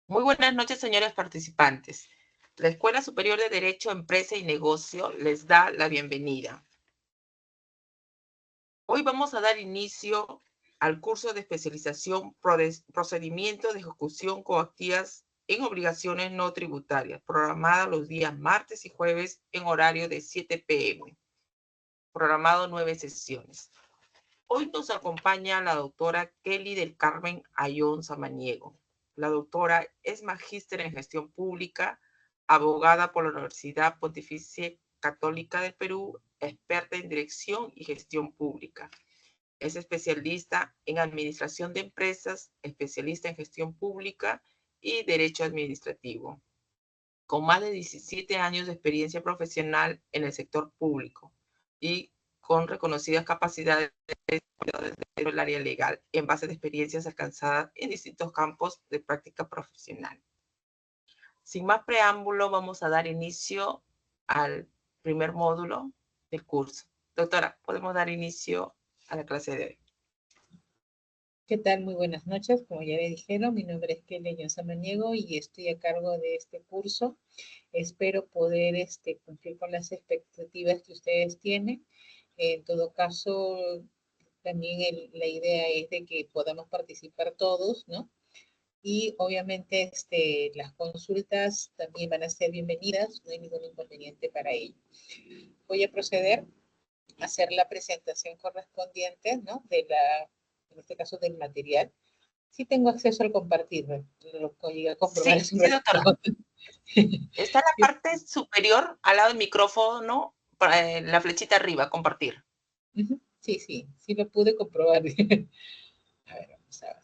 Muy buenas noches, señores participantes. La Escuela Superior de Derecho, Empresa y Negocio les da la bienvenida. Hoy vamos a dar inicio al curso de especialización Procedimientos de Ejecución Coactivas en Obligaciones No Tributarias, programada los días martes y jueves en horario de 7 p.m., programado 9 sesiones. Hoy nos acompaña la doctora Kelly del Carmen Ayón Samaniego. La doctora es magíster en gestión pública, abogada por la Universidad Pontificia Católica del Perú, experta en dirección y gestión pública. Es especialista en administración de empresas, especialista en gestión pública y derecho administrativo, con más de 17 años de experiencia profesional en el sector público y con reconocidas capacidades en el área legal en base a experiencias alcanzadas en distintos campos de práctica profesional. Sin más preámbulo, vamos a dar inicio al primer módulo del curso. Doctora, podemos dar inicio a la clase de hoy. ¿Qué tal? Muy buenas noches. Como ya le dijeron, mi nombre es Kelly Ayón Samaniego y estoy a cargo de este curso. Espero poder cumplir con las expectativas que ustedes tienen. En todo caso, también la idea es de que podamos participar todos, ¿no? Y obviamente las consultas también van a ser bienvenidas, no hay ningún inconveniente para ello. Voy a proceder a hacer la presentación correspondiente, ¿no? En este caso del material. Sí tengo acceso al compartir, lo llegué a comprobar hace un Sí, doctora. ratito. Está en la parte superior, al lado del micrófono, la flechita arriba, compartir. Sí, sí lo pude comprobar. A ver, vamos a ver.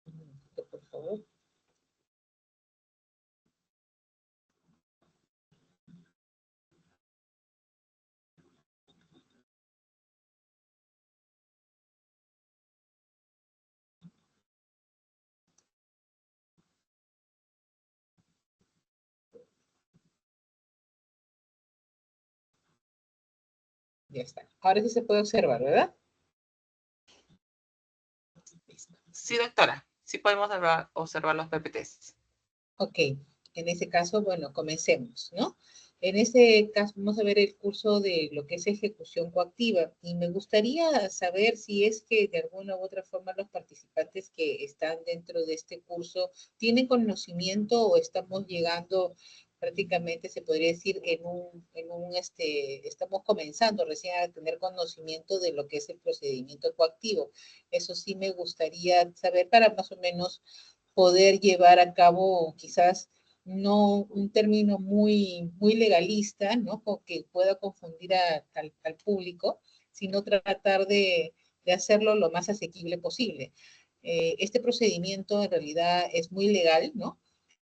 Un momentito, por favor. Ya está. Ahora sí se puede observar, ¿verdad? Listo. Sí, doctora. Sí podemos observar los PPTs. Ok. En ese caso, bueno, comencemos, ¿no? En ese caso vamos a ver el curso de lo que es ejecución coactiva y me gustaría saber si es que de alguna u otra forma los participantes que están dentro de este curso tienen conocimiento o estamos llegando prácticamente, se podría decir, estamos comenzando recién a tener conocimiento de lo que es el procedimiento coactivo. Eso sí me gustaría saber para más o menos poder llevar a cabo quizás no un término muy legalista, ¿no? Que pueda confundir al público, sino tratar de hacerlo lo más asequible posible. Este procedimiento en realidad es muy legal, ¿no?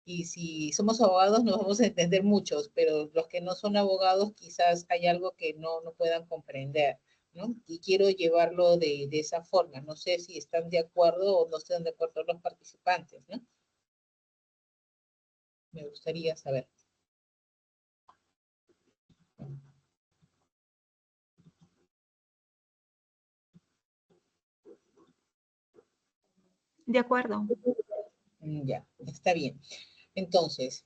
Y si somos abogados nos vamos a entender muchos, pero los que no son abogados quizás hay algo que no puedan comprender, ¿no? Y quiero llevarlo de esa forma. No sé si están de acuerdo o no están de acuerdo los participantes, ¿no? Me gustaría saber. De acuerdo. Ya, está bien. Entonces,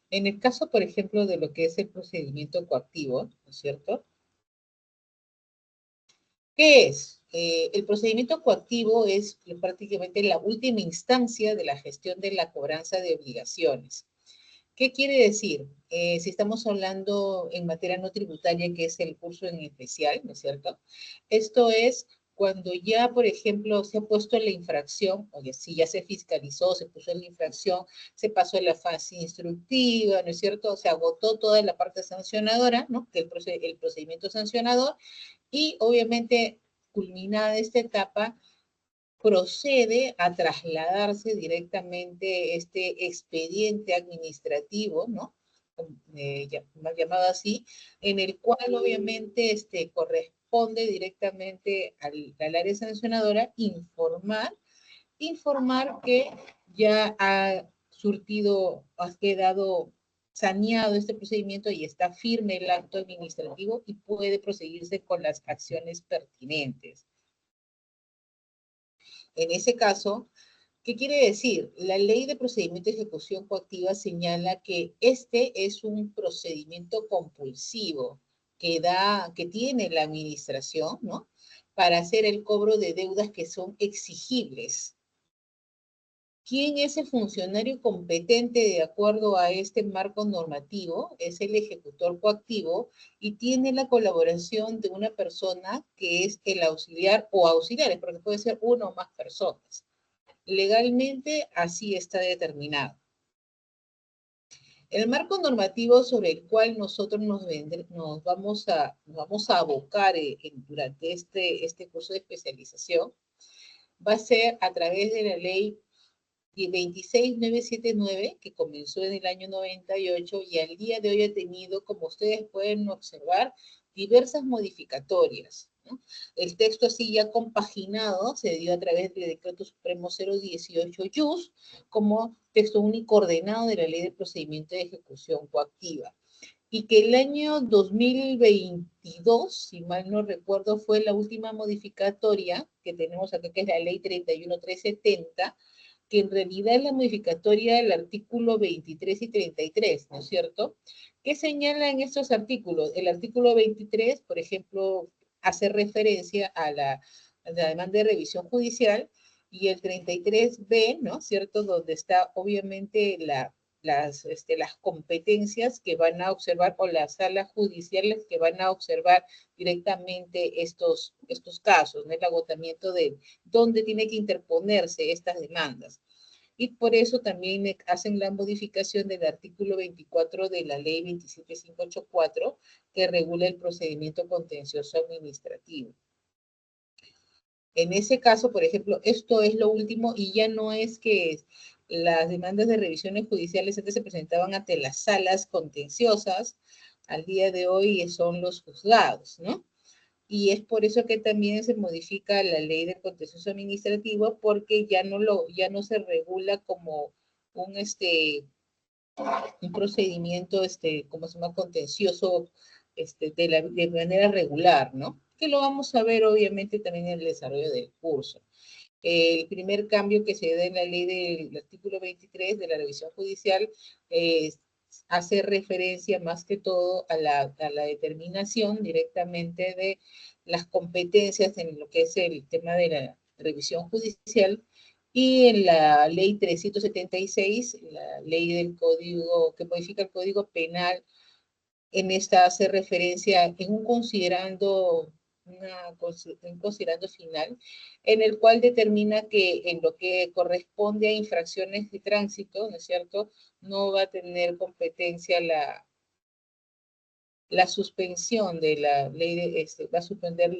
en el caso, por ejemplo, de lo que es el procedimiento coactivo, ¿no es cierto? ¿Qué es? El procedimiento coactivo es prácticamente la última instancia de la gestión de la cobranza de obligaciones. ¿Qué quiere decir? Si estamos hablando en materia no tributaria, que es el curso en especial, ¿no es cierto? Esto es cuando ya, por ejemplo, se ha puesto en la infracción, oye, si ya se fiscalizó, se puso en la infracción, se pasó a la fase instructiva, ¿no es cierto? Se agotó toda la parte sancionadora, ¿no? Que el procedimiento sancionador, y obviamente, culminada esta etapa, procede a trasladarse directamente este expediente administrativo, ¿no? Llamado así, en el cual obviamente corresponde directamente al área sancionadora informar que ya ha surtido, ha quedado saneado este procedimiento y está firme el acto administrativo y puede proseguirse con las acciones pertinentes. En ese caso, ¿qué quiere decir? La ley de procedimiento de ejecución coactiva señala que este es un procedimiento compulsivo que tiene la administración, ¿no? Para hacer el cobro de deudas que son exigibles. ¿Quién es el funcionario competente de acuerdo a este marco normativo? Es el ejecutor coactivo y tiene la colaboración de una persona que es el auxiliar o auxiliares, porque puede ser una o más personas. Legalmente así está determinado. El marco normativo sobre el cual nosotros nos vamos a abocar durante este curso de especialización va a ser a través de la ley 26979, que comenzó en el año 98 y al día de hoy ha tenido, como ustedes pueden observar, diversas modificatorias, ¿no? El texto así ya compaginado se dio a través del Decreto Supremo 018-YUS como texto único ordenado de la Ley de Procedimiento de Ejecución Coactiva. Y que el año 2022, si mal no recuerdo, fue la última modificatoria que tenemos acá, que es la Ley 31370, que en realidad es la modificatoria del artículo 23 y 33, ¿no es cierto? ¿Qué señala en estos artículos? El artículo 23, por ejemplo, hace referencia a la demanda de revisión judicial, y el 33b, ¿no es cierto?, donde está obviamente las competencias que van a observar, o las salas judiciales que van a observar directamente estos casos, ¿no? El agotamiento de dónde tiene que interponerse estas demandas. Y por eso también hacen la modificación del artículo 24 de la ley 27584, que regula el procedimiento contencioso administrativo. En ese caso, por ejemplo, esto es lo último, y ya no es que las demandas de revisiones judiciales antes se presentaban ante las salas contenciosas, al día de hoy son los juzgados, ¿no? Y es por eso que también se modifica la ley del contencioso administrativo, porque ya no se regula como un procedimiento, como se llama, contencioso, de manera regular, ¿no? Que lo vamos a ver obviamente también en el desarrollo del curso. El primer cambio que se da en la ley del artículo 23 de la revisión judicial hace referencia más que todo a la determinación directamente de las competencias en lo que es el tema de la revisión judicial, y en la ley 376, la ley del código, que modifica el código penal, en esta hace referencia en un considerando final, en el cual determina que en lo que corresponde a infracciones de tránsito, ¿no es cierto?, no va a tener competencia la suspensión de la ley, va a suspender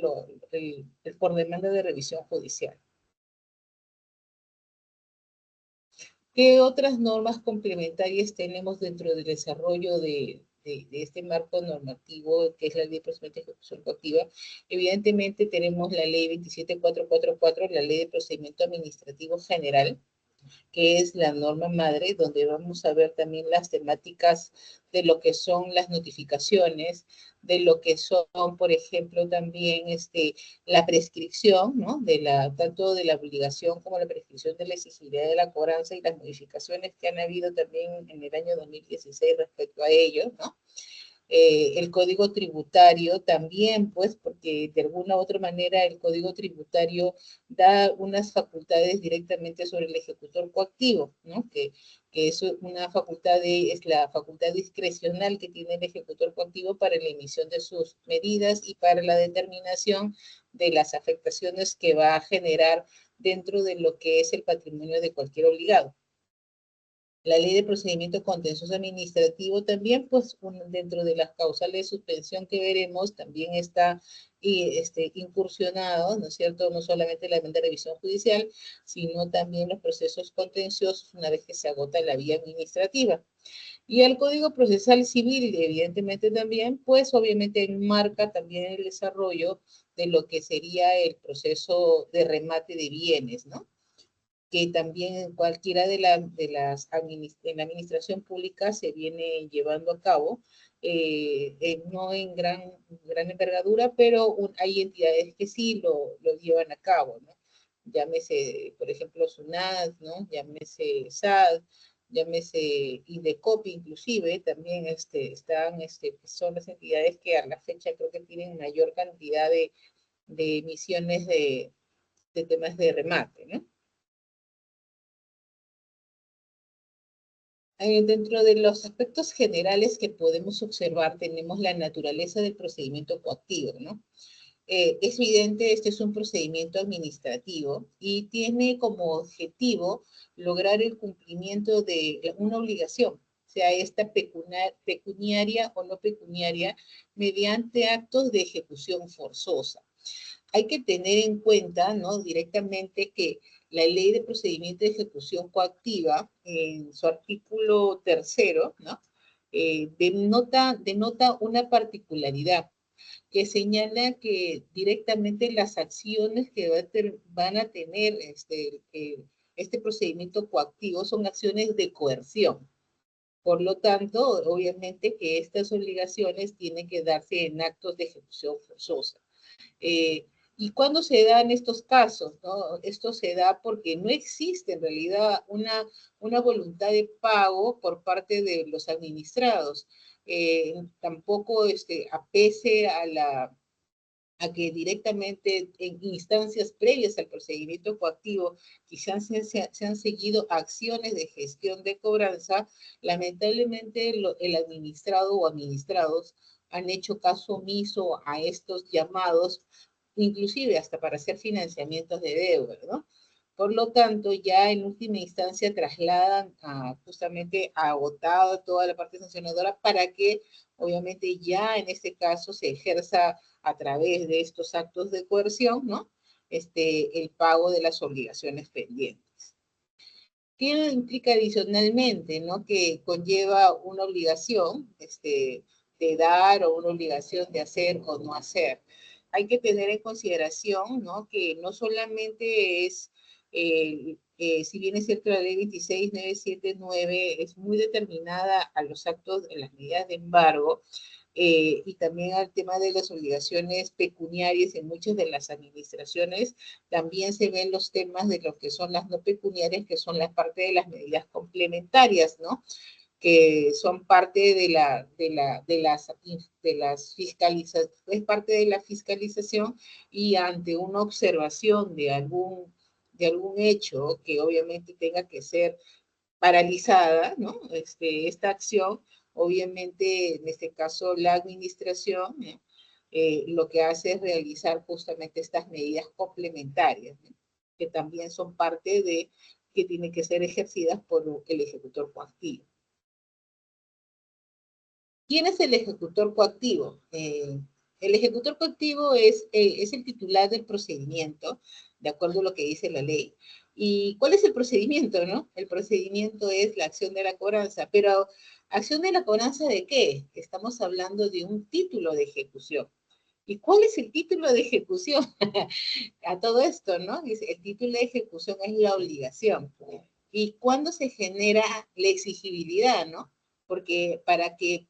por demanda de revisión judicial. ¿Qué otras normas complementarias tenemos dentro del desarrollo de este marco normativo, que es la Ley de Procedimiento de Ejecución Coactiva? Evidentemente tenemos la Ley 27444, la Ley de Procedimiento Administrativo General, que es la norma madre, donde vamos a ver también las temáticas de lo que son las notificaciones, de lo que son, por ejemplo, también la prescripción, ¿no? Tanto de la obligación como la prescripción de la exigibilidad de la cobranza, y las modificaciones que han habido también en el año 2016 respecto a ello, ¿no? el Código Tributario también, pues, porque de alguna u otra manera el Código Tributario da unas facultades directamente sobre el ejecutor coactivo, ¿no? Que es una facultad es la facultad discrecional que tiene el ejecutor coactivo para la emisión de sus medidas y para la determinación de las afectaciones que va a generar dentro de lo que es el patrimonio de cualquier obligado. La ley de procedimiento contencioso administrativo también, pues dentro de las causales de suspensión que veremos, también está incursionado, ¿no es cierto?, no solamente la demanda de revisión judicial, sino también los procesos contenciosos una vez que se agota la vía administrativa. Y el Código Procesal Civil, evidentemente también, pues obviamente enmarca también el desarrollo de lo que sería el proceso de remate de bienes, ¿no? Que también en cualquiera de las en la administración pública se viene llevando a cabo, no en gran envergadura, pero hay entidades que sí lo llevan a cabo, ¿no? Llámese, por ejemplo, SUNAT, ¿no? Llámese SAD, llámese INDECOPI, inclusive, también son las entidades que a la fecha creo que tienen mayor cantidad de emisiones de temas de remate, ¿no? Dentro de los aspectos generales que podemos observar, tenemos la naturaleza del procedimiento coactivo, ¿no? Es evidente, este es un procedimiento administrativo y tiene como objetivo lograr el cumplimiento de una obligación, sea esta pecuniaria o no pecuniaria, mediante actos de ejecución forzosa. Hay que tener en cuenta, ¿no?, directamente que la Ley de Procedimiento de Ejecución Coactiva, en su artículo 3, ¿no?, denota una particularidad que señala que directamente las acciones que van a tener este procedimiento coactivo son acciones de coerción. Por lo tanto, obviamente que estas obligaciones tienen que darse en actos de ejecución forzosa. ¿Y cuándo se dan estos casos? ¿No? Esto se da porque no existe en realidad una voluntad de pago por parte de los administrados. Tampoco apese a que directamente en instancias previas al procedimiento coactivo quizás se han seguido acciones de gestión de cobranza, lamentablemente el administrado o administrados han hecho caso omiso a estos llamados, inclusive hasta para hacer financiamientos de deuda, ¿no? Por lo tanto, ya en última instancia trasladan justamente a agotado toda la parte sancionadora para que, obviamente, ya en este caso se ejerza a través de estos actos de coerción, ¿no?, el pago de las obligaciones pendientes. ¿Qué implica adicionalmente, ¿no?, que conlleva una obligación de dar o una obligación de hacer o no hacer? Hay que tener en consideración, ¿no?, que no solamente es, si bien es cierto la ley 26979 es muy determinada a los actos, en las medidas de embargo, y también al tema de las obligaciones pecuniarias en muchas de las administraciones, también se ven los temas de lo que son las no pecuniarias, que son la parte de las medidas complementarias, ¿no?, que son parte de las fiscalizaciones, es parte de la fiscalización, y ante una observación de algún hecho que obviamente tenga que ser paralizada, ¿no?, esta acción, obviamente en este caso la administración, ¿no?, lo que hace es realizar justamente estas medidas complementarias, ¿no?, que también son parte de que tienen que ser ejercidas por el ejecutor coactivo. ¿Quién es el ejecutor coactivo? El ejecutor coactivo es el titular del procedimiento, de acuerdo a lo que dice la ley. ¿Y cuál es el procedimiento, no? El procedimiento es la acción de la cobranza, pero ¿acción de la cobranza de qué? Estamos hablando de un título de ejecución. ¿Y cuál es el título de ejecución? A todo esto, ¿no? El título de ejecución es la obligación. ¿Y cuándo se genera la exigibilidad, no? Porque para que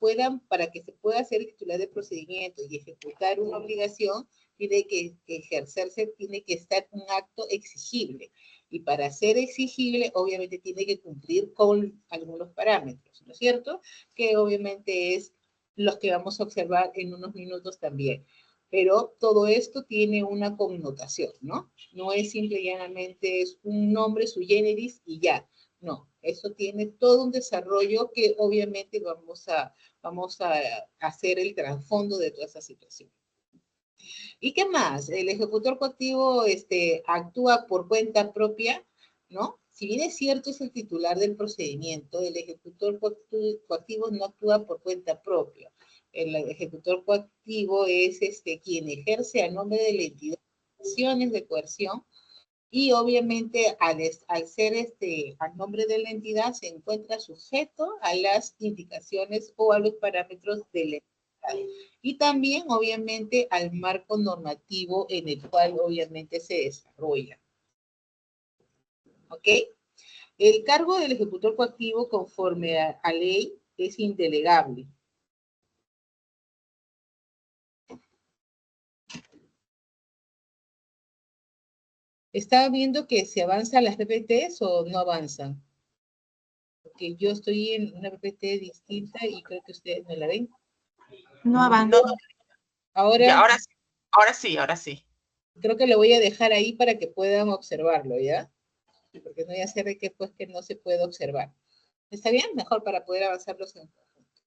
se pueda hacer titular de procedimiento y ejecutar una obligación, tiene que ejercerse, tiene que estar un acto exigible. Y para ser exigible, obviamente tiene que cumplir con algunos parámetros, ¿no es cierto? Que obviamente es los que vamos a observar en unos minutos también. Pero todo esto tiene una connotación, ¿no? No es simple y llanamente es un nombre sui generis y ya. No, eso tiene todo un desarrollo que obviamente vamos a hacer el trasfondo de toda esa situación. ¿Y qué más? El ejecutor coactivo actúa por cuenta propia, ¿no? Si bien es cierto, es el titular del procedimiento, el ejecutor coactivo no actúa por cuenta propia. El ejecutor coactivo es quien ejerce a nombre de la entidad acciones de coerción y obviamente al ser a nombre de la entidad se encuentra sujeto a las indicaciones o a los parámetros de la entidad. Y también obviamente al marco normativo en el cual obviamente se desarrolla. ¿Ok? El cargo del ejecutor coactivo conforme a ley es indelegable. ¿Está viendo que se avanzan las PPTs o no avanzan? Porque yo estoy en una PPT distinta y creo que ustedes me la ven. No avanza. Ahora, ahora sí. Creo que lo voy a dejar ahí para que puedan observarlo, ¿ya? Porque no voy a hacer de que pues que no se puede observar. ¿Está bien? Mejor para poder avanzarlos en conjunto.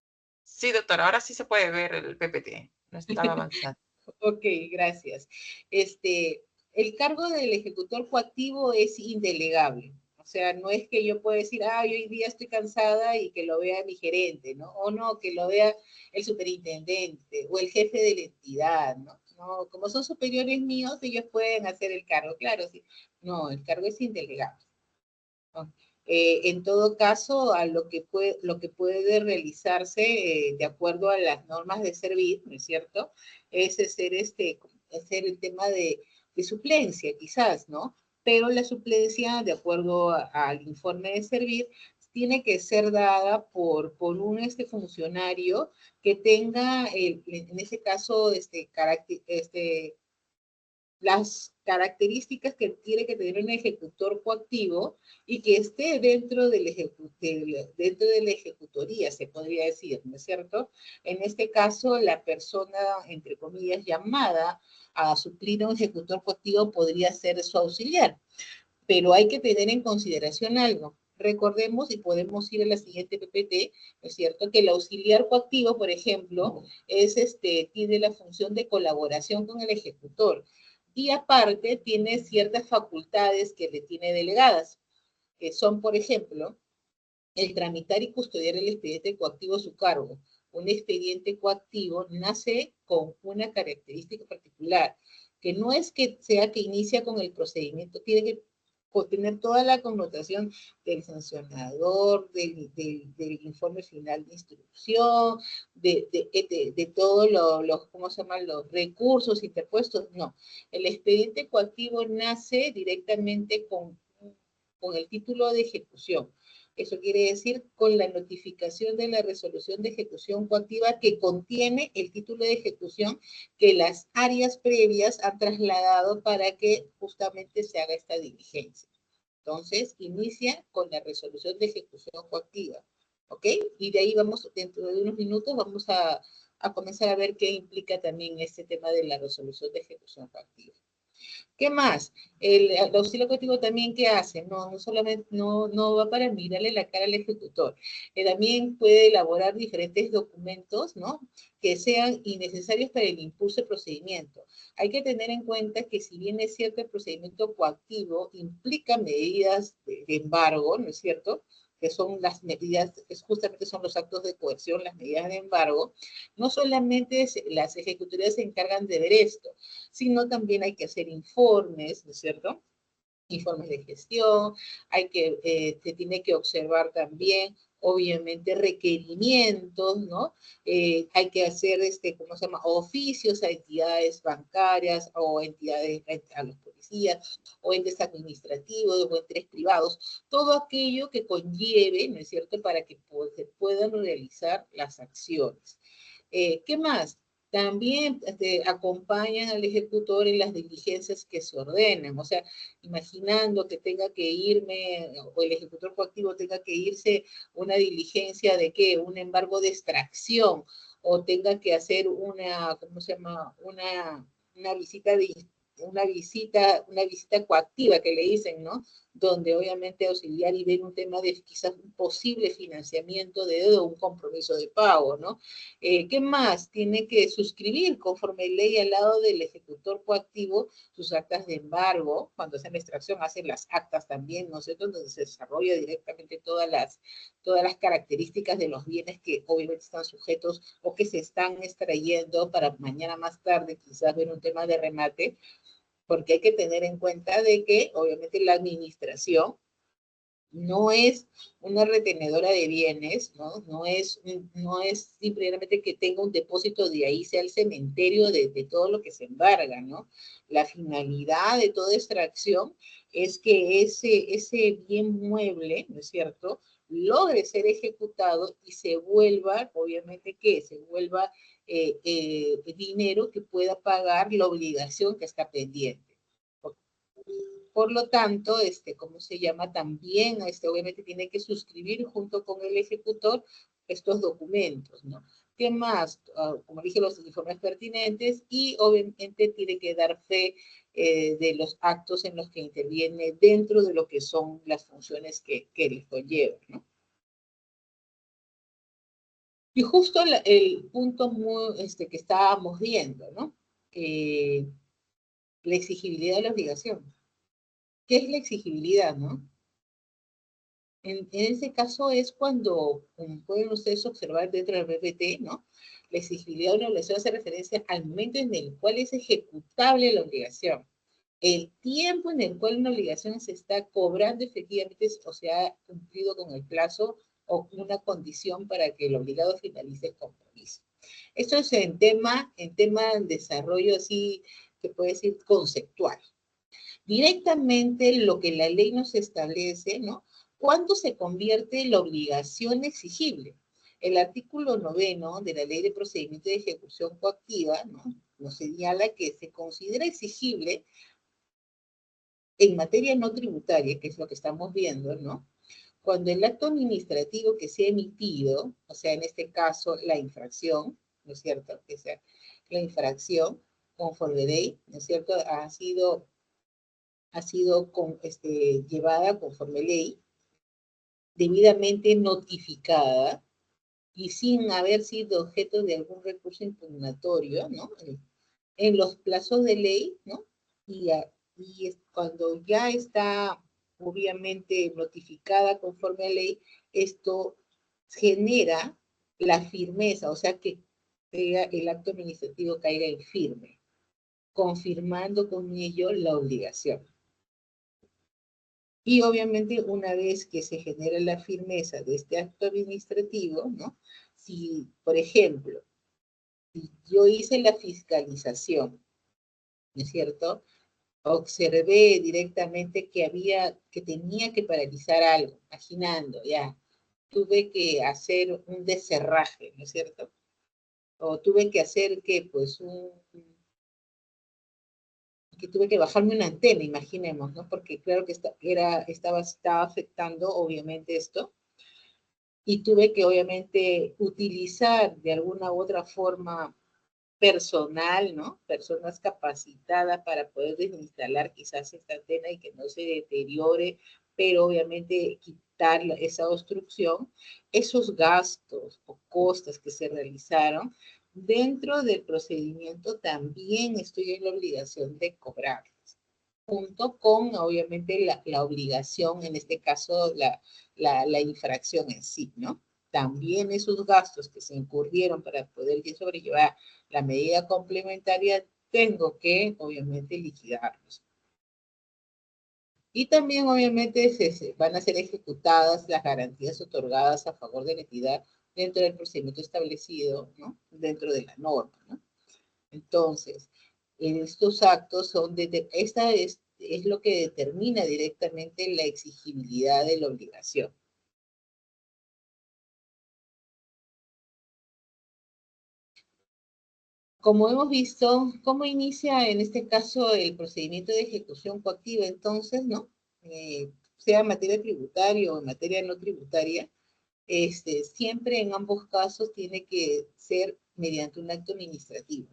Sí, doctora, ahora sí se puede ver el PPT. No estaba avanzando. Ok, gracias. El cargo del ejecutor coactivo es indelegable. O sea, no es que yo pueda decir, hoy día estoy cansada y que lo vea mi gerente, ¿no? O no, que lo vea el superintendente o el jefe de la entidad, ¿no? No, como son superiores míos, ellos pueden hacer el cargo, claro, sí. No, el cargo es indelegable, ¿no? En todo caso, a lo que puede realizarse de acuerdo a las normas de servir, ¿no es cierto? Es hacer el tema de suplencia, quizás, ¿no? Pero la suplencia, de acuerdo al informe de servir, tiene que ser dada por un funcionario que tenga, en ese caso, las características que tiene que tener un ejecutor coactivo y que esté dentro de la ejecutoría, se podría decir, ¿no es cierto? En este caso, la persona, entre comillas, llamada a suplir a un ejecutor coactivo podría ser su auxiliar. Pero hay que tener en consideración algo. Recordemos, y podemos ir a la siguiente PPT, ¿no es cierto? Que el auxiliar coactivo, por ejemplo, tiene la función de colaboración con el ejecutor y aparte tiene ciertas facultades que le tiene delegadas, que son, por ejemplo, el tramitar y custodiar el expediente coactivo a su cargo. Un expediente coactivo nace con una característica particular, que no es que sea que inicia con el procedimiento, tiene que tener toda la connotación del sancionador, del informe final de instrucción, de todos los, ¿cómo se llaman? Los recursos interpuestos. No, el expediente coactivo nace directamente con el título de ejecución. Eso quiere decir con la notificación de la resolución de ejecución coactiva que contiene el título de ejecución que las áreas previas han trasladado para que justamente se haga esta diligencia. Entonces, inicia con la resolución de ejecución coactiva, ¿ok? Y de ahí vamos, dentro de unos minutos, vamos a comenzar a ver qué implica también este tema de la resolución de ejecución coactiva. ¿Qué más? El auxilio coactivo también, ¿qué hace? No solamente, no va para mirarle la cara al ejecutor. También puede elaborar diferentes documentos, ¿no? Que sean innecesarios para el impulso del procedimiento. Hay que tener en cuenta que si bien es cierto el procedimiento coactivo implica medidas de embargo, ¿no es cierto?, que son las medidas, justamente son los actos de coerción, las medidas de embargo, no solamente las ejecutorías se encargan de ver esto, sino también hay que hacer informes, ¿no es cierto?, informes de gestión, se tiene que observar también, obviamente, requerimientos, ¿no? Hay que hacer, ¿cómo se llama?, oficios a entidades bancarias o entidades, a los policías, o entes administrativos, o entes privados, todo aquello que conlleve, ¿no es cierto?, para que se puedan realizar las acciones. ¿Qué más? También acompañan al ejecutor en las diligencias que se ordenan, o sea, imaginando que tenga que irme, o el ejecutor coactivo tenga que irse una diligencia de ¿qué? Un embargo de extracción, o tenga que hacer una, ¿cómo se llama? Una visita una visita coactiva que le dicen, ¿no? Donde obviamente auxiliar y ver un tema de quizás un posible financiamiento de deuda, un compromiso de pago, ¿no? ¿Qué más? Tiene que suscribir conforme ley al lado del ejecutor coactivo sus actas de embargo, cuando hacen la extracción hacen las actas también, ¿no es cierto? Donde se desarrolla directamente todas las características de los bienes que obviamente están sujetos o que se están extrayendo para mañana más tarde quizás ver un tema de remate, porque hay que tener en cuenta de que obviamente la administración no es una retenedora de bienes, ¿no? No es simplemente que tenga un depósito de ahí, sea el cementerio de todo lo que se embarga, ¿no? La finalidad de toda extracción es que ese bien mueble, ¿no es cierto?, logre ser ejecutado y se vuelva, obviamente, ¿qué? Se vuelva dinero que pueda pagar la obligación que está pendiente. Por lo tanto, ¿cómo se llama? También, obviamente tiene que suscribir junto con el ejecutor estos documentos, ¿no? ¿Qué más? Como dije, los informes pertinentes y obviamente tiene que dar fe de los actos en los que interviene dentro de lo que son las funciones que les conllevan, ¿no? Y justo el punto que estábamos viendo, ¿no? La exigibilidad de la obligación. ¿Qué es la exigibilidad, no? En ese caso es cuando, como pueden ustedes observar dentro del RPT, ¿no? La exigibilidad de una obligación hace referencia al momento en el cual es ejecutable la obligación. El tiempo en el cual una obligación se está cobrando efectivamente o se ha cumplido con el plazo o una condición para que el obligado finalice el compromiso. Esto es en tema de desarrollo así, que puede decir conceptual. Directamente lo que la ley nos establece, ¿no? ¿Cuándo se convierte la obligación exigible? El artículo 9 de la Ley de Procedimiento de Ejecución Coactiva, ¿no? Nos señala que se considera exigible en materia no tributaria, que es lo que estamos viendo, ¿no? Cuando el acto administrativo que se ha emitido, o sea, en este caso la infracción, ¿no es cierto? Que sea la infracción conforme ley, ¿no es cierto? Ha sido llevada conforme ley, debidamente notificada y sin haber sido objeto de algún recurso impugnatorio, ¿no? En los plazos de ley, ¿no? Cuando ya está obviamente notificada conforme a ley, esto genera la firmeza, o sea que el acto administrativo caiga en firme, confirmando con ello la obligación. Y obviamente una vez que se genera la firmeza de este acto administrativo, ¿no? Si, por ejemplo, si yo hice la fiscalización, ¿no es cierto? Observé directamente que tenía que paralizar algo, imaginando, ya, tuve que hacer un deserraje, ¿no es cierto? O tuve que hacer pues que tuve que bajarme una antena, imaginemos, ¿no? Porque claro que estaba afectando obviamente esto, y tuve que obviamente utilizar de alguna u otra forma personal, ¿no? Personas capacitadas para poder desinstalar quizás esta antena y que no se deteriore, pero obviamente quitar esa obstrucción, esos gastos o costas que se realizaron, dentro del procedimiento también estoy en la obligación de cobrarlos, junto con obviamente la obligación, en este caso la infracción en sí, ¿no? También esos gastos que se incurrieron para poder sobrellevar la medida complementaria, tengo que obviamente liquidarlos. Y también obviamente van a ser ejecutadas las garantías otorgadas a favor de la entidad dentro del procedimiento establecido, ¿no? Dentro de la norma, ¿no? Entonces, en estos actos esta es lo que determina directamente la exigibilidad de la obligación. Como hemos visto, ¿cómo inicia en este caso el procedimiento de ejecución coactiva? Entonces, ¿no? Sea en materia tributaria o en materia no tributaria, siempre en ambos casos tiene que ser mediante un acto administrativo,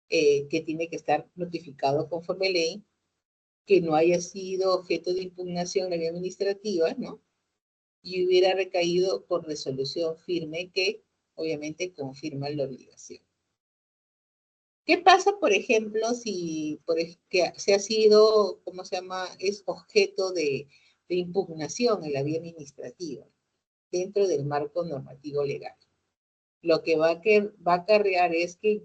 que tiene que estar notificado conforme ley, que no haya sido objeto de impugnación en la vía administrativa, ¿no? Y hubiera recaído por resolución firme que, obviamente, confirma la obligación. ¿Qué pasa, por ejemplo, si que se ha sido, ¿cómo se llama?, es objeto de impugnación en la vía administrativa, dentro del marco normativo legal? Lo que va a acarrear es que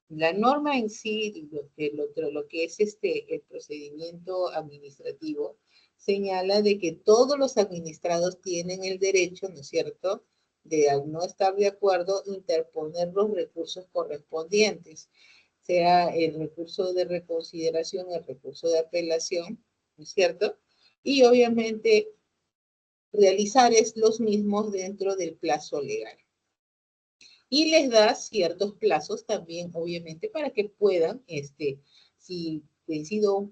la norma en sí, lo que es el procedimiento administrativo, señala de que todos los administrados tienen el derecho, ¿no es cierto?, de, al no estar de acuerdo, interponer los recursos correspondientes, sea el recurso de reconsideración, el recurso de apelación, ¿no es cierto? Y obviamente realizar los mismos dentro del plazo legal. Y les da ciertos plazos también, obviamente, para que puedan, si vencido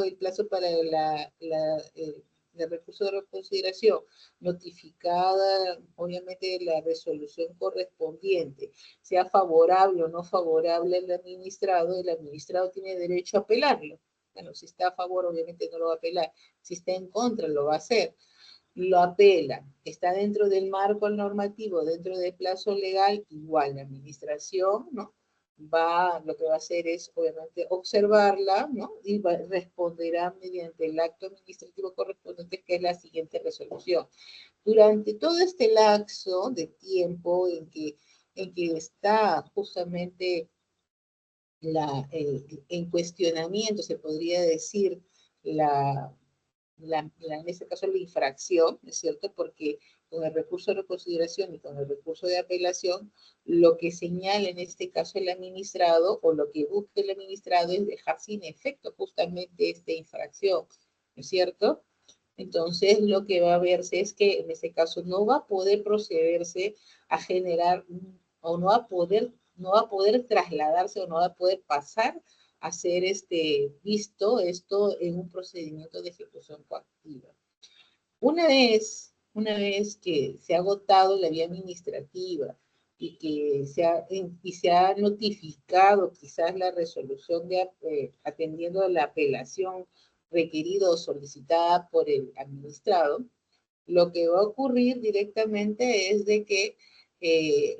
el plazo para el recurso de reconsideración, notificada, obviamente, la resolución correspondiente, sea favorable o no favorable al administrado, el administrado tiene derecho a apelarlo. Bueno, si está a favor, obviamente no lo va a apelar. Si está en contra, lo va a hacer. Lo apela, está dentro del marco normativo, dentro del plazo legal, igual la administración, ¿no? Lo que va a hacer es, obviamente, observarla, ¿no? Y responderá mediante el acto administrativo correspondiente, que es la siguiente resolución. Durante todo este lapso de tiempo en que está justamente en cuestionamiento, se podría decir, en este caso la infracción, ¿no es cierto? Porque con el recurso de reconsideración y con el recurso de apelación, lo que señala en este caso el administrado, o lo que busca el administrado, es dejar sin efecto justamente esta infracción, ¿no es cierto? Entonces, lo que va a verse es que en este caso no va a poder procederse a generar, o no va a poder trasladarse, o no va a poder pasar a ser visto esto en un procedimiento de ejecución coactiva. Una vez que se ha agotado la vía administrativa y que se ha notificado quizás la resolución atendiendo a la apelación requerida o solicitada por el administrado, lo que va a ocurrir directamente es de que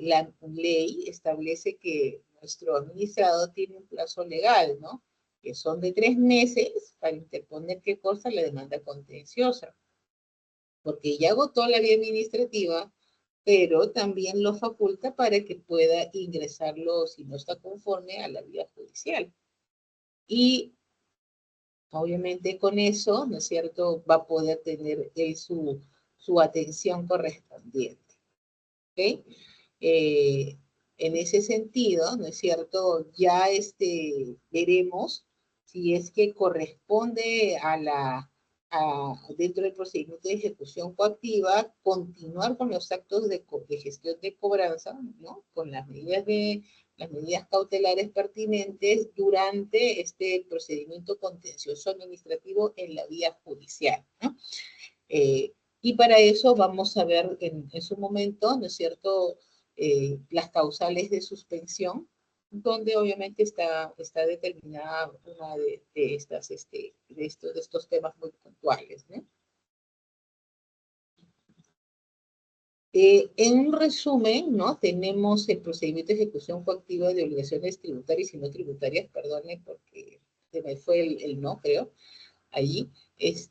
la ley establece que nuestro administrado tiene un plazo legal, ¿no? Que son de 3 meses para interponer, ¿qué cosa? La demanda contenciosa. Porque ya agotó la vía administrativa, pero también lo faculta para que pueda ingresarlo, si no está conforme, a la vía judicial. Y obviamente con eso, ¿no es cierto?, va a poder tener su atención correspondiente. ¿Ok? En ese sentido, ¿no es cierto?, ya veremos si es que corresponde dentro del procedimiento de ejecución coactiva, continuar con los actos de gestión de cobranza, ¿no?, con las medidas cautelares pertinentes durante este procedimiento contencioso administrativo en la vía judicial, ¿no? Y para eso vamos a ver en su momento, ¿no es cierto?, las causales de suspensión, donde obviamente está determinada una de estos temas muy puntuales, ¿no? En un resumen, ¿no?, tenemos el procedimiento de ejecución coactiva de obligaciones tributarias y no tributarias, perdone porque se me fue el no, creo, allí.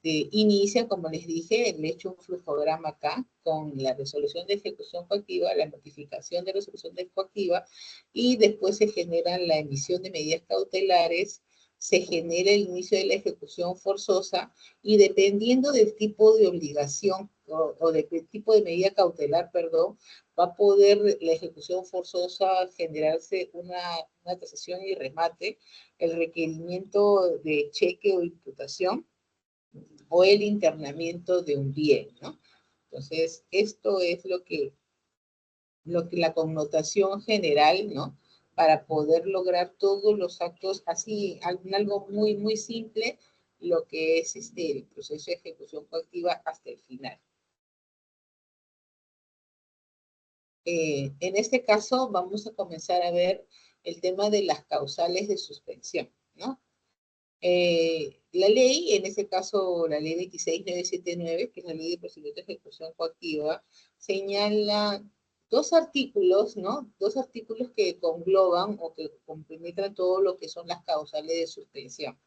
Inicia, como les dije, le he hecho un flujograma acá con la resolución de ejecución coactiva, la notificación de resolución de coactiva, y después se genera la emisión de medidas cautelares, se genera el inicio de la ejecución forzosa, y dependiendo del tipo de obligación o del tipo de medida cautelar, perdón, va a poder la ejecución forzosa generarse una tasación y remate, el requerimiento de cheque o imputación, o el internamiento de un bien, ¿no? Entonces, esto es lo que la connotación general, ¿no?, para poder lograr todos los actos, así, algo muy, muy simple, lo que es el proceso de ejecución coactiva hasta el final. En este caso vamos a comenzar a ver el tema de las causales de suspensión, ¿no? La ley, en este caso la ley 26979, que es la ley de procedimiento de ejecución coactiva, señala dos artículos, ¿no? Dos artículos que congloban o que compenetran todo lo que son las causales de suspensión.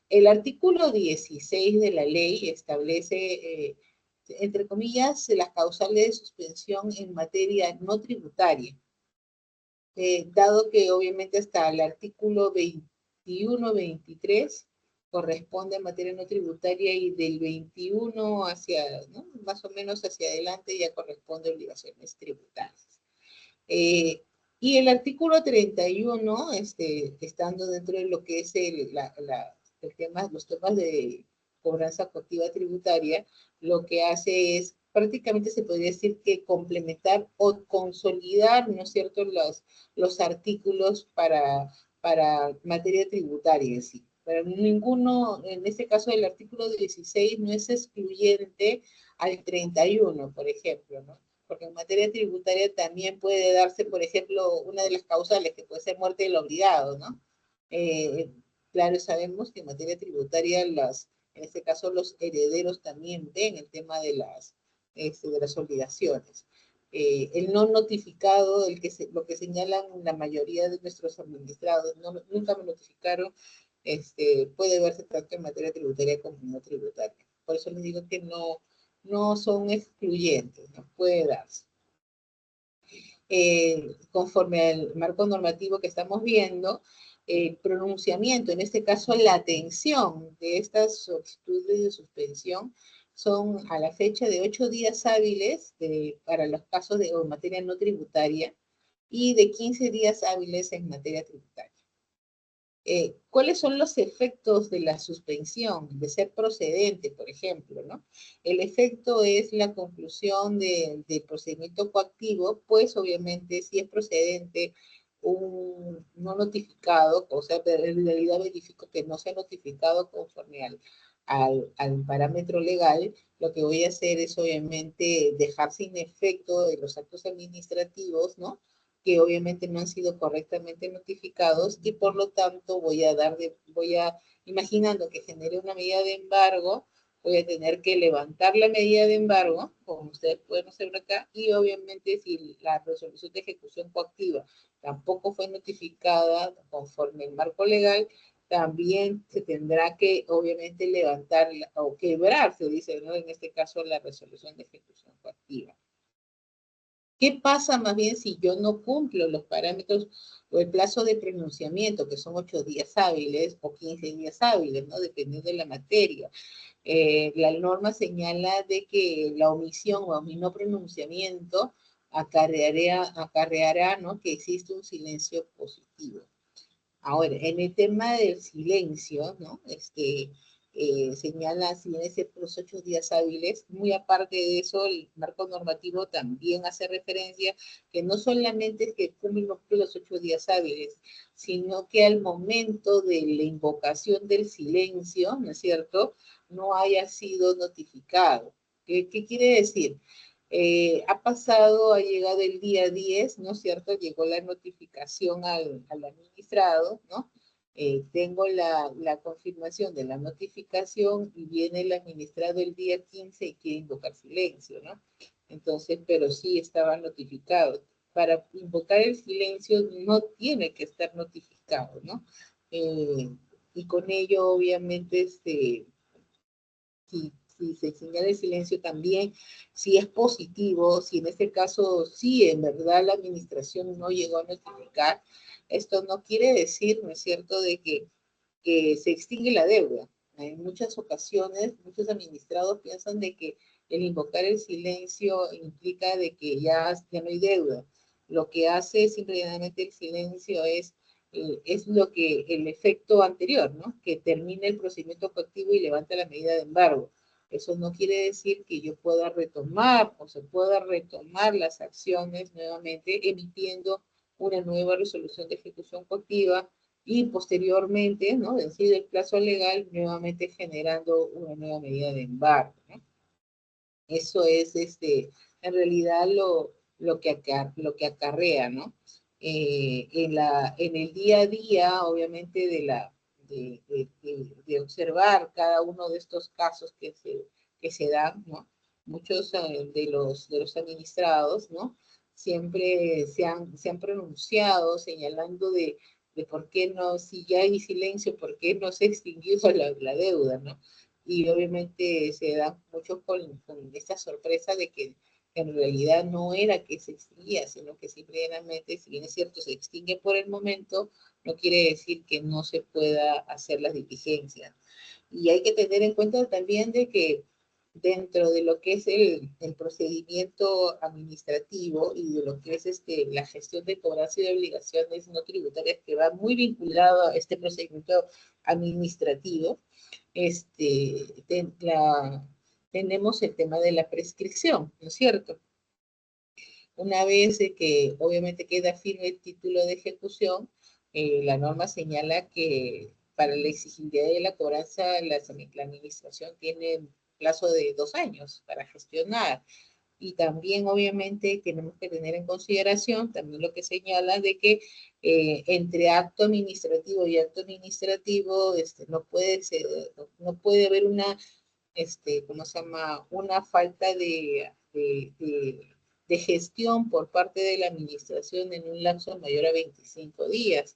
El artículo 16 de la ley establece, entre comillas, las causales de suspensión en materia no tributaria, dado que obviamente hasta el artículo 21-23 corresponde a materia no tributaria y del 21 hacia, ¿no? Más o menos hacia adelante ya corresponde a obligaciones tributarias. Y el artículo 31, estando dentro de lo que es los temas de cobranza coactiva tributaria, lo que hace es, prácticamente se podría decir que complementar o consolidar, ¿no es cierto?, los artículos para materia tributaria en sí. Pero ninguno, en este caso el artículo 16 no es excluyente al 31, por ejemplo, ¿no? Porque en materia tributaria también puede darse, por ejemplo, una de las causales que puede ser muerte del obligado, ¿no? Claro, sabemos que en materia tributaria, en este caso, los herederos también ven el tema de las obligaciones. El no notificado, lo que señalan la mayoría de nuestros administrados, nunca me notificaron, puede verse tanto en materia tributaria como no tributaria. Por eso les digo que no son excluyentes, no puede darse. Conforme al marco normativo que estamos viendo, el pronunciamiento, en este caso la atención de estas solicitudes de suspensión, son a la fecha de 8 días hábiles para los casos de materia no tributaria y de 15 días hábiles en materia tributaria. ¿Cuáles son los efectos de la suspensión, de ser procedente, por ejemplo, ¿no? El efecto es la conclusión del procedimiento coactivo, pues obviamente si es procedente un no notificado, o sea, en realidad verifico que no se ha notificado conforme al parámetro legal, lo que voy a hacer es obviamente dejar sin efecto de los actos administrativos, ¿no?, que obviamente no han sido correctamente notificados y por lo tanto imaginando que genere una medida de embargo, voy a tener que levantar la medida de embargo, como ustedes pueden observar acá, y obviamente si la resolución de ejecución coactiva tampoco fue notificada conforme el marco legal, también se tendrá que obviamente levantar o quebrar, se dice, ¿no?, en este caso la resolución de ejecución coactiva. ¿Qué pasa más bien si yo no cumplo los parámetros o el plazo de pronunciamiento, que son 8 días hábiles o 15 días hábiles, ¿no?, dependiendo de la materia? La norma señala de que la omisión o mi no pronunciamiento acarreará, ¿no?, que existe un silencio positivo. Ahora, en el tema del silencio, ¿no?, señala si en los 8 días hábiles, muy aparte de eso, el marco normativo también hace referencia que no solamente es que cumplen los 8 días hábiles, sino que al momento de la invocación del silencio, ¿no es cierto?, no haya sido notificado. ¿Qué quiere decir? Ha llegado el día 10, ¿no es cierto? Llegó la notificación al administrado, ¿no? Tengo la confirmación de la notificación y viene el administrado el día 15 y quiere invocar silencio, ¿no? Entonces, pero sí estaba notificado. Para invocar el silencio no tiene que estar notificado, ¿no? Y con ello, obviamente, si se señala el silencio también, si es positivo, si en este caso sí, en verdad la administración no llegó a notificar, esto no quiere decir, ¿no es cierto?, de que se extingue la deuda. En muchas ocasiones, muchos administrados piensan de que el invocar el silencio implica de que ya no hay deuda. Lo que hace simplemente el silencio es el efecto anterior, ¿no?, que termine el procedimiento coactivo y levanta la medida de embargo. Eso no quiere decir que yo pueda retomar o se pueda retomar las acciones nuevamente emitiendo una nueva resolución de ejecución coactiva y posteriormente, ¿no?, vencido el plazo legal, nuevamente generando una nueva medida de embargo, ¿no? Eso es, en realidad, lo que acarrea, ¿no? En el día a día, obviamente, de observar cada uno de estos casos que se dan, ¿no? Muchos de los administrados, ¿no? Siempre se han pronunciado señalando de por qué no, si ya hay silencio, por qué no se ha extinguido la deuda, ¿no? Y obviamente se dan muchos con esta sorpresa de que en realidad no era que se extinguía, sino que simplemente, si bien es cierto, se extingue por el momento, no quiere decir que no se pueda hacer las diligencias. Y hay que tener en cuenta también de que dentro de lo que es el procedimiento administrativo y de lo que es la gestión de cobranza y de obligaciones no tributarias, que va muy vinculado a este procedimiento administrativo, tenemos el tema de la prescripción, ¿no es cierto? Una vez que obviamente queda firme el título de ejecución, la norma señala que para la exigibilidad de la cobranza, la administración tiene un plazo de 2 años para gestionar. Y también, obviamente, tenemos que tener en consideración también lo que señala de que entre acto administrativo y acto administrativo no puede haber una, ¿cómo se llama? Una falta de gestión por parte de la administración en un lapso mayor a 25 días.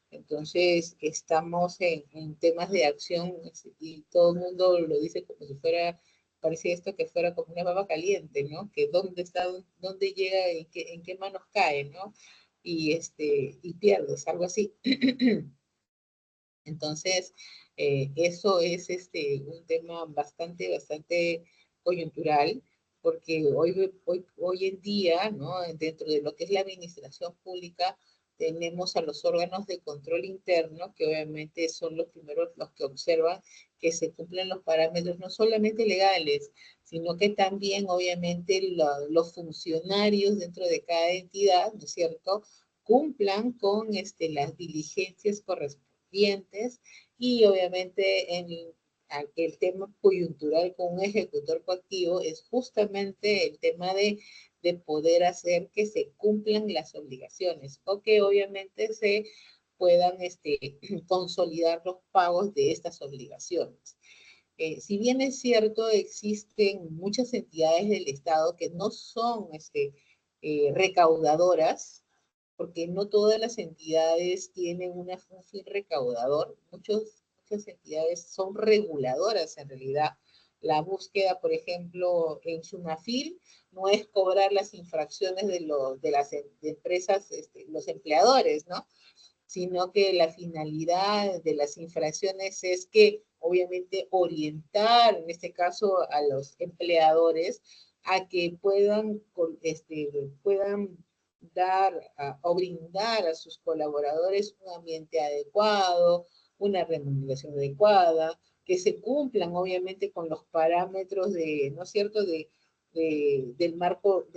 Entonces, estamos en temas de acción y todo el mundo lo dice como si fuera, parece esto que fuera como una papa caliente, ¿no? Que dónde está, dónde llega, en qué manos cae, ¿no? Y pierdes, algo así. Entonces, eso es un tema bastante coyuntural, porque hoy en día, ¿no? Dentro de lo que es la administración pública, tenemos a los órganos de control interno, que obviamente son los primeros los que observan que se cumplen los parámetros no solamente legales, sino que también obviamente los funcionarios dentro de cada entidad, ¿no es cierto?, cumplan con las diligencias correspondientes y obviamente el tema coyuntural con un ejecutor coactivo es justamente el tema de poder hacer que se cumplan las obligaciones o que obviamente se puedan consolidar los pagos de estas obligaciones. Si bien es cierto, existen muchas entidades del Estado que no son recaudadoras, porque no todas las entidades tienen un fin recaudador. Muchas entidades son reguladoras en realidad. La búsqueda, por ejemplo, en Sunafil, no es cobrar las infracciones de las empresas, los empleadores, ¿no? Sino que la finalidad de las infracciones es que, obviamente, orientar, en este caso, a los empleadores a que puedan dar o brindar a sus colaboradores un ambiente adecuado, una remuneración adecuada, que se cumplan, obviamente, con los parámetros ¿no es cierto?, del marco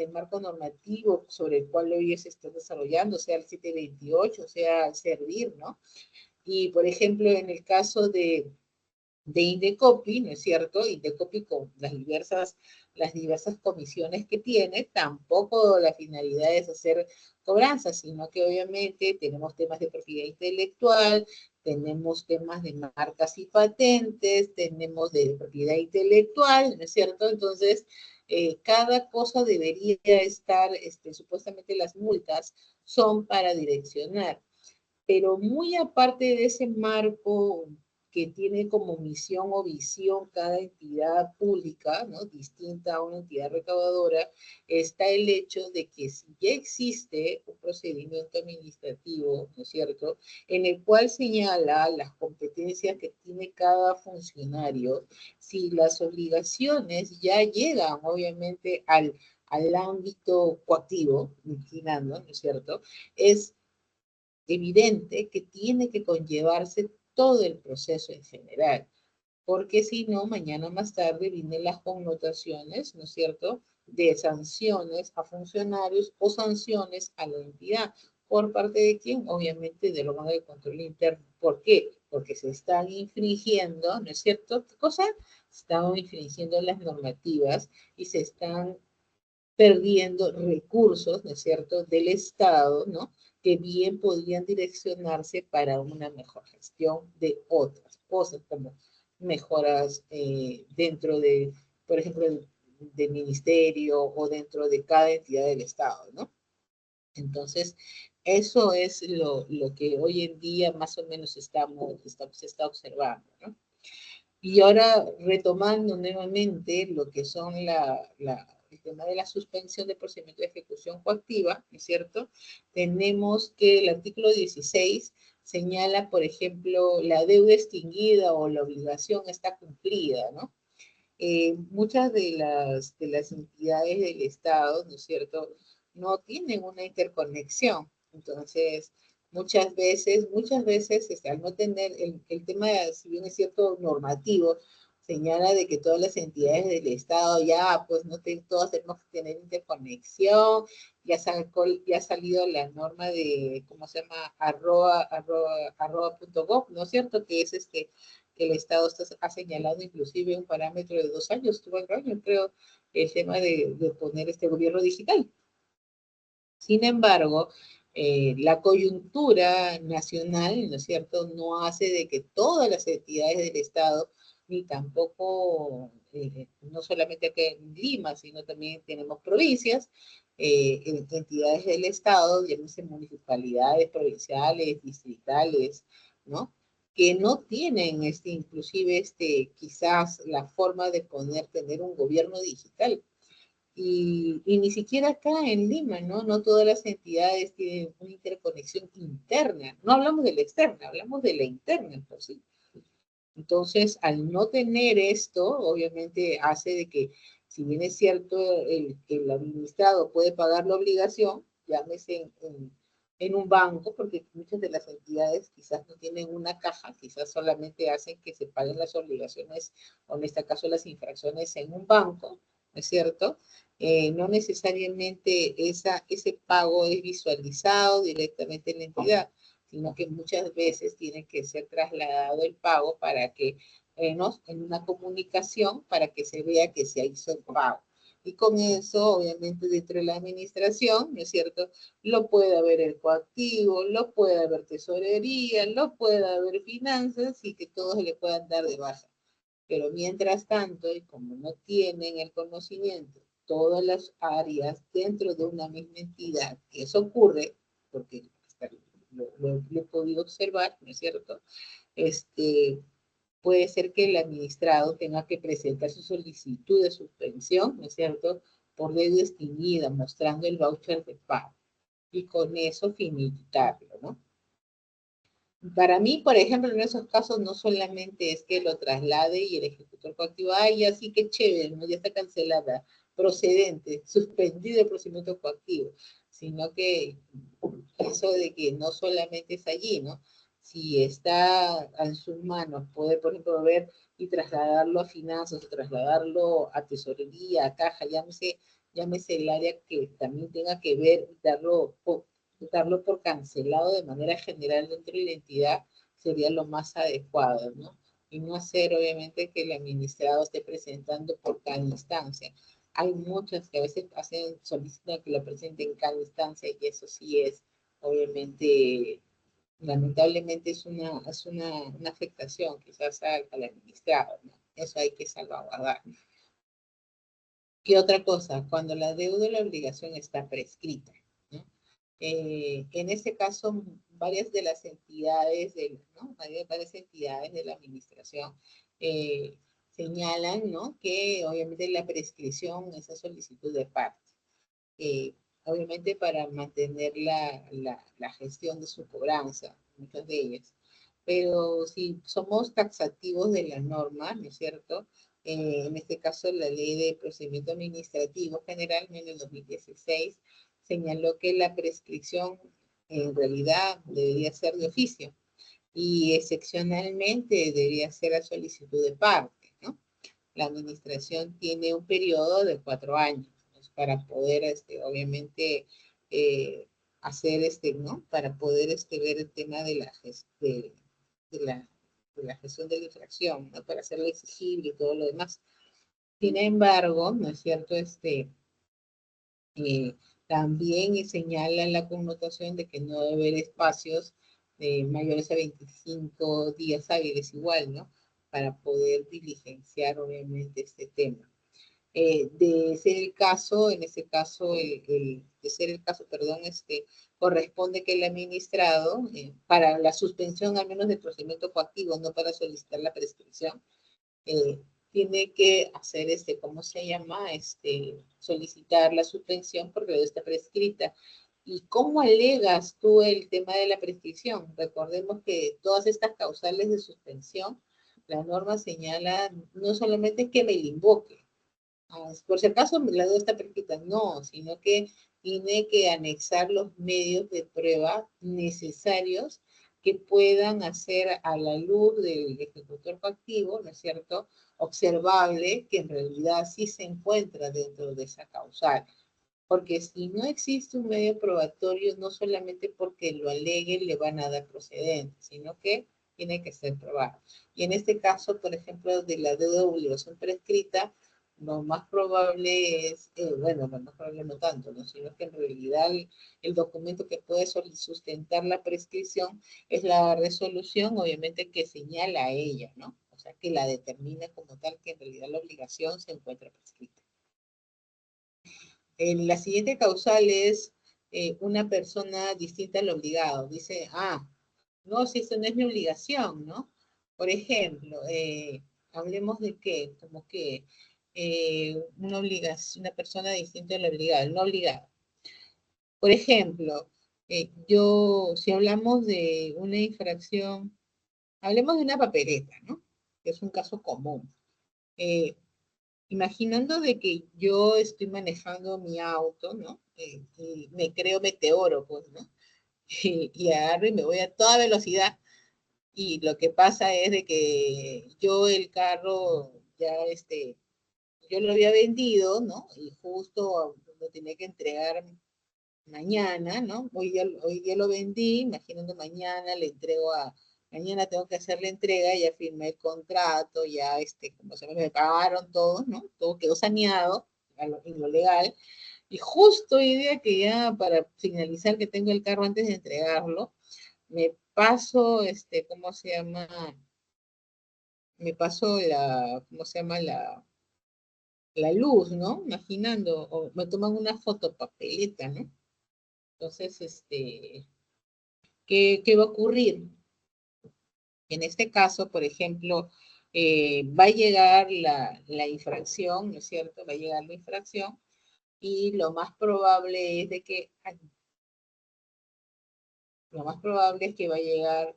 normativo sobre el cual hoy se está desarrollando, sea el 728, sea el servir, ¿no? Y, por ejemplo, en el caso de Indecopi, ¿no es cierto? Indecopi con las diversas comisiones que tiene, tampoco la finalidad es hacer cobranzas, sino que obviamente tenemos temas de propiedad intelectual, tenemos temas de marcas y patentes, tenemos de propiedad intelectual, ¿no es cierto? Entonces, cada cosa debería estar, supuestamente las multas son para direccionar, pero muy aparte de ese marco que tiene como misión o visión cada entidad pública, ¿no?, distinta a una entidad recaudadora, está el hecho de que si ya existe un procedimiento administrativo, ¿no es cierto?, en el cual señala las competencias que tiene cada funcionario, si las obligaciones ya llegan, obviamente, al ámbito coactivo, inclinando, ¿no es cierto?, es evidente que tiene que conllevarse todo el proceso en general, porque si no, mañana más tarde vienen las connotaciones, ¿no es cierto?, de sanciones a funcionarios o sanciones a la entidad. ¿Por parte de quién? Obviamente del órgano de control interno. ¿Por qué? Porque se están infringiendo, ¿no es cierto? ¿Qué cosa? Se están infringiendo las normativas y se están perdiendo recursos, ¿no es cierto?, del Estado, ¿no?, que bien podrían direccionarse para una mejor gestión de otras cosas, como mejoras dentro de, por ejemplo, del ministerio o dentro de cada entidad del Estado, ¿no? Entonces, eso es lo que hoy en día más o menos se está observando, ¿no? Y ahora, retomando nuevamente lo que son el tema de la suspensión del procedimiento de ejecución coactiva, ¿no es cierto? Tenemos que el artículo 16 señala, por ejemplo, la deuda extinguida o la obligación está cumplida, ¿no? Muchas de las entidades del Estado, ¿no es cierto?, no tienen una interconexión. Entonces, muchas veces al no tener el tema, si bien es cierto, normativo, señala de que todas las entidades del Estado ya, pues no todas tenemos que tener interconexión, ya ha salido la norma de, ¿cómo se llama? Arroba.gov, ¿no es cierto? Que es que el Estado ha señalado inclusive un parámetro de 2 años, 4 años, creo, el tema de poner este gobierno digital. Sin embargo, la coyuntura nacional, ¿no es cierto?, no hace de que todas las entidades del Estado, ni tampoco, no solamente aquí en Lima, sino también tenemos provincias, entidades del Estado, llámese municipalidades, provinciales, distritales, ¿no?, que no tienen inclusive quizás la forma de tener un gobierno digital. Y ni siquiera acá en Lima, ¿no? No todas las entidades tienen una interconexión interna. No hablamos de la externa, hablamos de la interna, por sí. Entonces, al no tener esto, obviamente hace de que, si bien es cierto, el administrado puede pagar la obligación, llámese en un banco, porque muchas de las entidades quizás no tienen una caja, quizás solamente hacen que se paguen las obligaciones, o en este caso las infracciones en un banco, ¿no es cierto? No necesariamente ese pago es visualizado directamente en la entidad, sino que muchas veces tiene que ser trasladado el pago para que, en una comunicación, para que se vea que se hizo el pago. Y con eso, obviamente, dentro de la administración, ¿no es cierto?, lo puede haber el coactivo, lo puede haber tesorería, lo puede haber finanzas y que todos le puedan dar de baja. Pero mientras tanto, y como no tienen el conocimiento, todas las áreas dentro de una misma entidad, que eso ocurre, porque lo he podido observar, ¿no es cierto? Puede ser que el administrado tenga que presentar su solicitud de suspensión, ¿no es cierto?, por deuda extinguida, mostrando el voucher de pago. Y con eso finiquitarlo, ¿no? Para mí, por ejemplo, en esos casos no solamente es que lo traslade y el ejecutor coactivo, ay, así que chévere, ¿no?, ya está cancelada, procedente, suspendido el procedimiento coactivo, sino que eso de que no solamente es allí, ¿no? Si está en sus manos, puede, por ejemplo, ver y trasladarlo a finanzas, trasladarlo a tesorería, a caja, llámese el área que también tenga que ver y darlo por cancelado de manera general dentro de la entidad, sería lo más adecuado, ¿no? Y no hacer, obviamente, que el administrado esté presentando por cada instancia. Hay muchas que a veces solicitan que lo presenten en cada instancia y eso sí es, obviamente, lamentablemente es una afectación quizás al administrado, ¿no? Eso hay que salvaguardar. ¿Qué otra cosa? Cuando la deuda o la obligación está prescrita, ¿no? En este caso, varias de las entidades, ¿no?, varias entidades de la administración señalan, ¿no?, que obviamente la prescripción es a solicitud de parte. Obviamente para mantener la gestión de su cobranza, muchas de ellas. Pero si somos taxativos de la norma, ¿no es cierto? En este caso, la Ley de Procedimiento Administrativo General en el 2016 señaló que la prescripción en realidad debería ser de oficio y excepcionalmente debería ser a solicitud de parte, ¿no? La administración tiene un periodo de 4 años, ¿no?, para poder, obviamente, hacer, ¿no?, para poder ver el tema de la gestión de la infracción, ¿no?, para hacerla exigible y todo lo demás. Sin embargo, ¿no es cierto?, También señala la connotación de que no debe haber espacios mayores a 25 días hábiles igual, ¿no? Para poder diligenciar obviamente este tema. De ser el caso, en ese caso, de ser el caso, perdón, corresponde que el administrado, para la suspensión al menos del procedimiento coactivo, no para solicitar la prescripción, tiene que hacer ¿cómo se llama? Solicitar la suspensión porque no está prescrita. ¿Y cómo alegas tú el tema de la prescripción? Recordemos que todas estas causales de suspensión, la norma señala no solamente que me la invoque, por si acaso la duda está prescrita, no, sino que tiene que anexar los medios de prueba necesarios que puedan hacer a la luz del ejecutor coactivo, ¿no es cierto?, observable que en realidad sí se encuentra dentro de esa causal. Porque si no existe un medio probatorio, no solamente porque lo aleguen le van a dar procedente, sino que tiene que ser probado. Y en este caso, por ejemplo, de la deuda de obligación prescrita, lo más probable es, bueno, lo más probable no tanto, ¿no? Sino que en realidad el documento que puede sustentar la prescripción es la resolución, obviamente, que señala a ella, ¿no? O sea, que la determina como tal que en realidad la obligación se encuentra prescrita. La siguiente causal es una persona distinta al obligado. Dice, no, si eso no es mi obligación, ¿no? Por ejemplo, hablemos de qué, como que una obligación, una persona distinta al obligado, el no obligado. Por ejemplo, si hablamos de una infracción, hablemos de una papeleta, ¿no? Que es un caso común. Imaginando de que yo estoy manejando mi auto, ¿no? Y me creo meteoro, pues, ¿no? Y agarro y me voy a toda velocidad. Y lo que pasa es de que yo el carro ya, yo lo había vendido, ¿no? Y justo lo tenía que entregar mañana, ¿no? Hoy día lo vendí, imaginando mañana le entrego mañana tengo que hacer la entrega, ya firmé el contrato, ya, como se me pagaron todos, ¿no? Todo quedó saneado en lo legal. Y justo hoy día que ya para finalizar que tengo el carro antes de entregarlo, me paso, ¿cómo se llama? Me paso ¿cómo se llama? La luz, ¿no? Imaginando, o me toman una fotopapeleta, ¿no? Entonces, ¿qué va a ocurrir? En este caso, por ejemplo, va a llegar la infracción, ¿no es cierto? Va a llegar la infracción y lo más probable es de que, lo más probable es que va a llegar,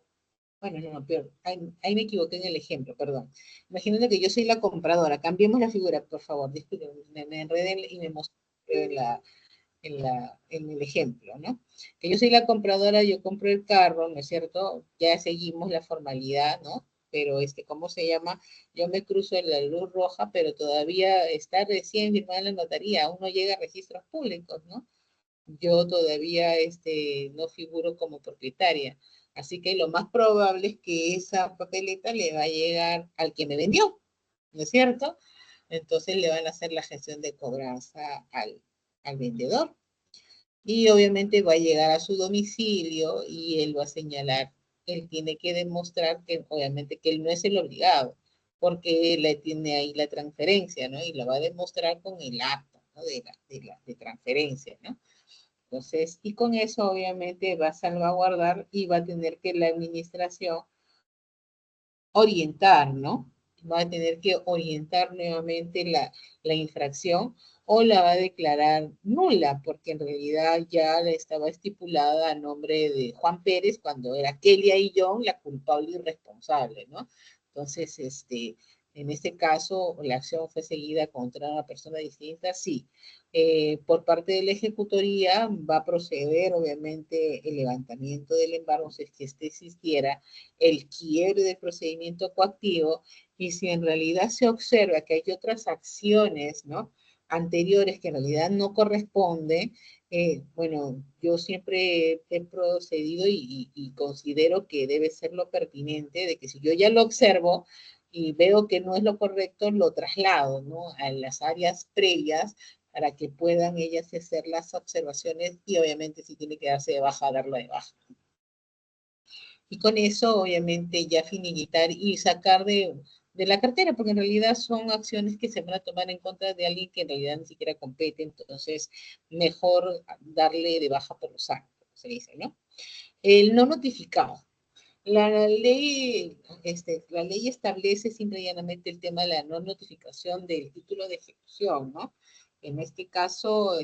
bueno, no, pero ahí me equivoqué en el ejemplo, perdón. Imaginando que yo soy la compradora, cambiemos la figura, por favor, disculpen, me enredé y me mostré en el ejemplo, ¿no? Que yo soy la compradora, yo compro el carro, ¿no es cierto? Ya seguimos la formalidad, ¿no? Pero ¿cómo se llama? Yo me cruzo en la luz roja, pero todavía está recién firmada en la notaría, aún no llega a registros públicos, ¿no? Yo todavía no figuro como propietaria. Así que lo más probable es que esa papeleta le va a llegar al que me vendió, ¿no es cierto? Entonces le van a hacer la gestión de cobranza al vendedor. Y obviamente va a llegar a su domicilio y él va a señalar, él tiene que demostrar que obviamente que él no es el obligado, porque él tiene ahí la transferencia, ¿no? Y la va a demostrar con el acta, ¿no? De transferencia, ¿no? Entonces, y con eso obviamente va a salvaguardar y va a tener que la administración orientar, ¿no? Va a tener que orientar nuevamente la infracción o la va a declarar nula, porque en realidad ya estaba estipulada a nombre de Juan Pérez cuando era Kelia y John la culpable y responsable, ¿no? Entonces, en este caso, la acción fue seguida contra una persona distinta, sí. Por parte de la ejecutoría va a proceder, obviamente, el levantamiento del embargo si es que existiera, el quiebre del procedimiento coactivo, y si en realidad se observa que hay otras acciones, ¿no? Anteriores que en realidad no corresponden, bueno, yo siempre he procedido y considero que debe ser lo pertinente de que si yo ya lo observo y veo que no es lo correcto, lo traslado, ¿no? A las áreas previas para que puedan ellas hacer las observaciones y obviamente si tiene que darse de baja, darlo de baja. Y con eso, obviamente, ya finiquitar y sacar de la cartera, porque en realidad son acciones que se van a tomar en contra de alguien que en realidad ni siquiera compete, entonces mejor darle de baja por los años, como se dice, ¿no? El no notificado. La ley establece simple y llanamente el tema de la no notificación del título de ejecución, ¿no? En este caso,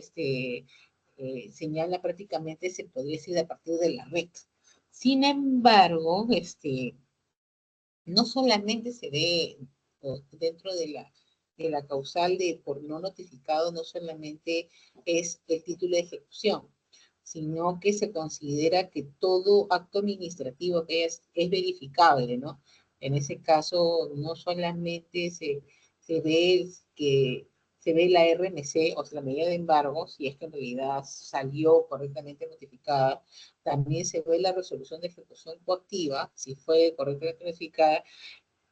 señala prácticamente, se podría decir, a partir de la red. Sin embargo, no solamente se ve dentro de la causal de por no notificado, no solamente es el título de ejecución, sino que se considera que todo acto administrativo que es verificable, ¿no? En ese caso, no solamente se ve que se ve la RMC, o sea, la medida de embargo, si es que en realidad salió correctamente notificada, también se ve la resolución de ejecución coactiva, si fue correctamente notificada,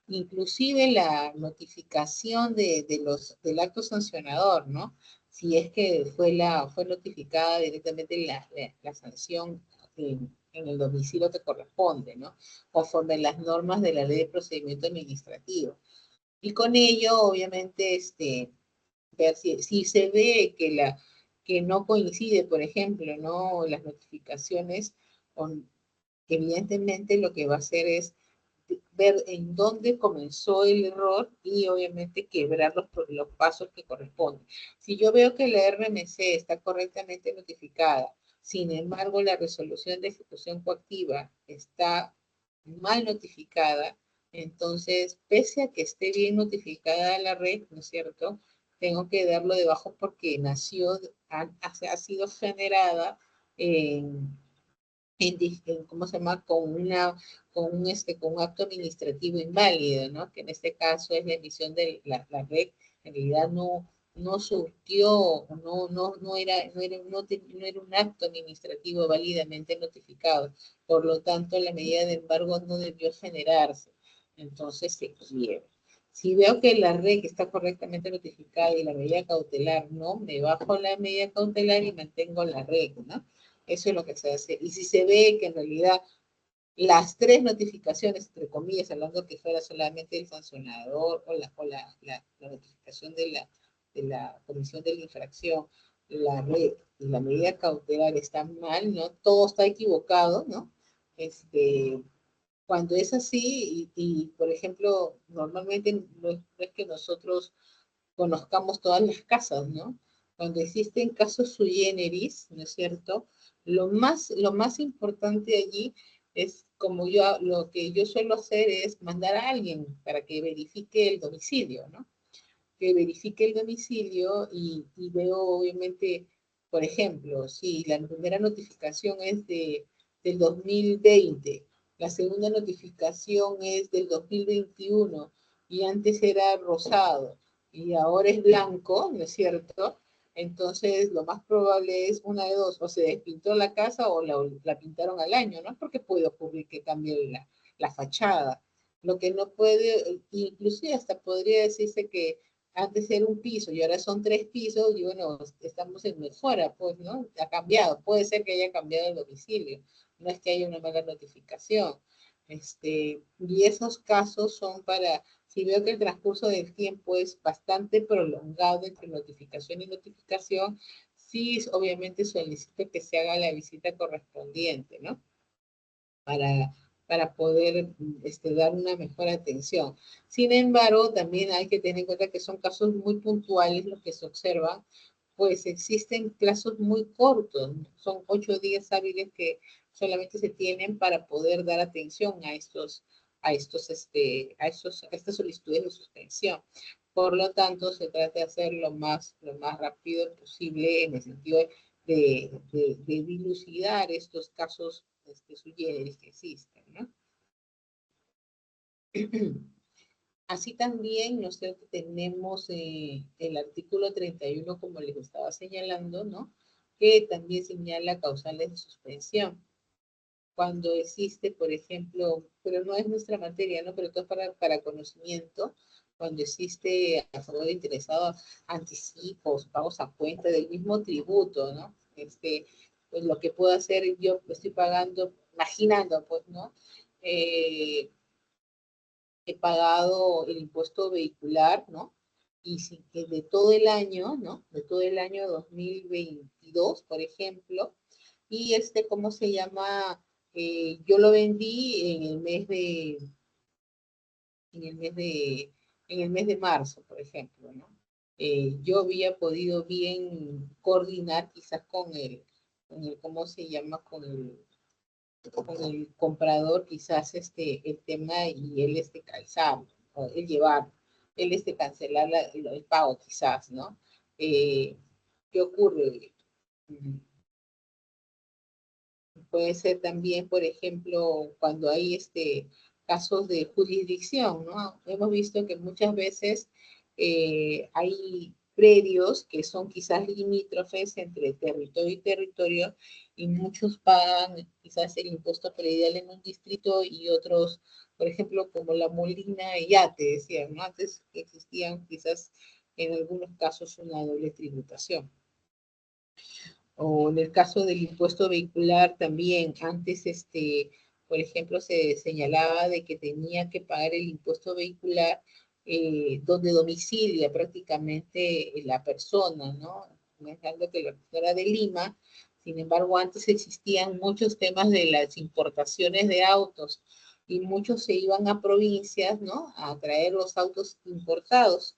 inclusive la notificación del acto sancionador, ¿no? Si es que fue notificada directamente la sanción en el domicilio que corresponde, ¿no? Conforme a las normas de la ley de procedimiento administrativo. Y con ello, obviamente, ver si se ve que no coincide, por ejemplo, ¿no? Las notificaciones, evidentemente lo que va a hacer es ver en dónde comenzó el error y obviamente quebrar los pasos que corresponden. Si yo veo que la RMC está correctamente notificada, sin embargo la resolución de ejecución coactiva está mal notificada, entonces pese a que esté bien notificada la red, ¿no es cierto?, tengo que darlo de bajo porque ha sido generada ¿cómo se llama? Con un acto administrativo inválido, ¿no? Que en este caso es la emisión de la red, en realidad no surtió, no era un acto administrativo válidamente notificado, por lo tanto la medida de embargo no debió generarse, entonces se quiebra. Si veo que la red está correctamente notificada y la medida cautelar no, me bajo la medida cautelar y mantengo la red, ¿no? Eso es lo que se hace. Y si se ve que en realidad las tres notificaciones, entre comillas, hablando que fuera solamente el sancionador o la notificación de la comisión de la infracción, la red y la medida cautelar están mal, ¿no? Todo está equivocado, ¿no? Cuando es así, por ejemplo, normalmente no es que nosotros conozcamos todas las casas, ¿no? Cuando existen casos sui generis, ¿no es cierto? Lo más importante allí es, lo que yo suelo hacer es mandar a alguien para que verifique el domicilio, ¿no? Que verifique el domicilio y veo, obviamente, por ejemplo, si la primera notificación es del 2020, la segunda notificación es del 2021 y antes era rosado y ahora es blanco, ¿no es cierto? Entonces, lo más probable es una de dos, o se despintó la casa o la pintaron al año, ¿no? Porque puede ocurrir que cambie la fachada. Lo que no puede, inclusive hasta podría decirse que antes era un piso y ahora son 3 pisos y bueno, estamos en mejora, pues, ¿no? Ha cambiado, puede ser que haya cambiado el domicilio, no es que haya una mala notificación. Y esos casos son si veo que el transcurso del tiempo es bastante prolongado entre notificación y notificación, sí, obviamente solicito que se haga la visita correspondiente, ¿no? Para poder dar una mejor atención. Sin embargo, también hay que tener en cuenta que son casos muy puntuales los que se observan, pues existen plazos muy cortos, son 8 días hábiles que solamente se tienen para poder dar atención a estas solicitudes de suspensión. Por lo tanto, se trata de hacer lo más rápido posible en el sentido de dilucidar estos casos sui generis que existen, ¿no? Así también, ¿no es cierto?, tenemos el artículo 31, como les estaba señalando, ¿no?, que también señala causales de suspensión. Cuando existe, por ejemplo, pero no es nuestra materia, ¿no?, pero todo para conocimiento, cuando existe a favor interesado anticipos, pagos a cuenta del mismo tributo, ¿no? Pues lo que puedo hacer, yo estoy pagando, imaginando, pues, ¿no? He pagado el impuesto vehicular, ¿no? Y sin que de todo el año, ¿no? De todo el año 2022, por ejemplo, y ¿cómo se llama? Yo lo vendí en el mes de, en el mes de, en el mes de marzo, por ejemplo, ¿no? Yo había podido bien coordinar quizás ¿cómo se llama? Con el comprador quizás el tema y él calzar, o él llevar, él cancelar el pago quizás, ¿no? ¿Qué ocurre? Puede ser también, por ejemplo, cuando hay casos de jurisdicción, ¿no? Hemos visto que muchas veces hay predios que son quizás limítrofes entre territorio y territorio y muchos pagan quizás el impuesto predial en un distrito y otros, por ejemplo, como la Molina y Yate, decían, ¿no? Antes existían quizás en algunos casos una doble tributación. O en el caso del impuesto vehicular también, antes, por ejemplo, se señalaba de que tenía que pagar el impuesto vehicular donde domicilia prácticamente la persona, ¿no? Dejando que la persona era de Lima, sin embargo, antes existían muchos temas de las importaciones de autos y muchos se iban a provincias, ¿no? A traer los autos importados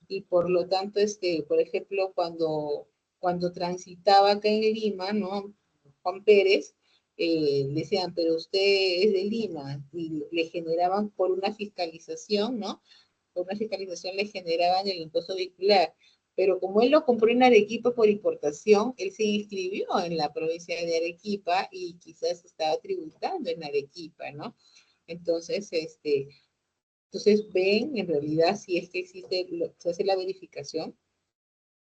y por lo tanto, por ejemplo, cuando transitaba acá en Lima, ¿no? Juan Pérez, decían, pero usted es de Lima, y le generaban por una fiscalización, ¿no? Por una fiscalización le generaban el impuesto vehicular. Pero como él lo compró en Arequipa por importación, él se inscribió en la provincia de Arequipa y quizás estaba tributando en Arequipa, ¿no? Entonces, entonces ven en realidad si es que existe, se hace la verificación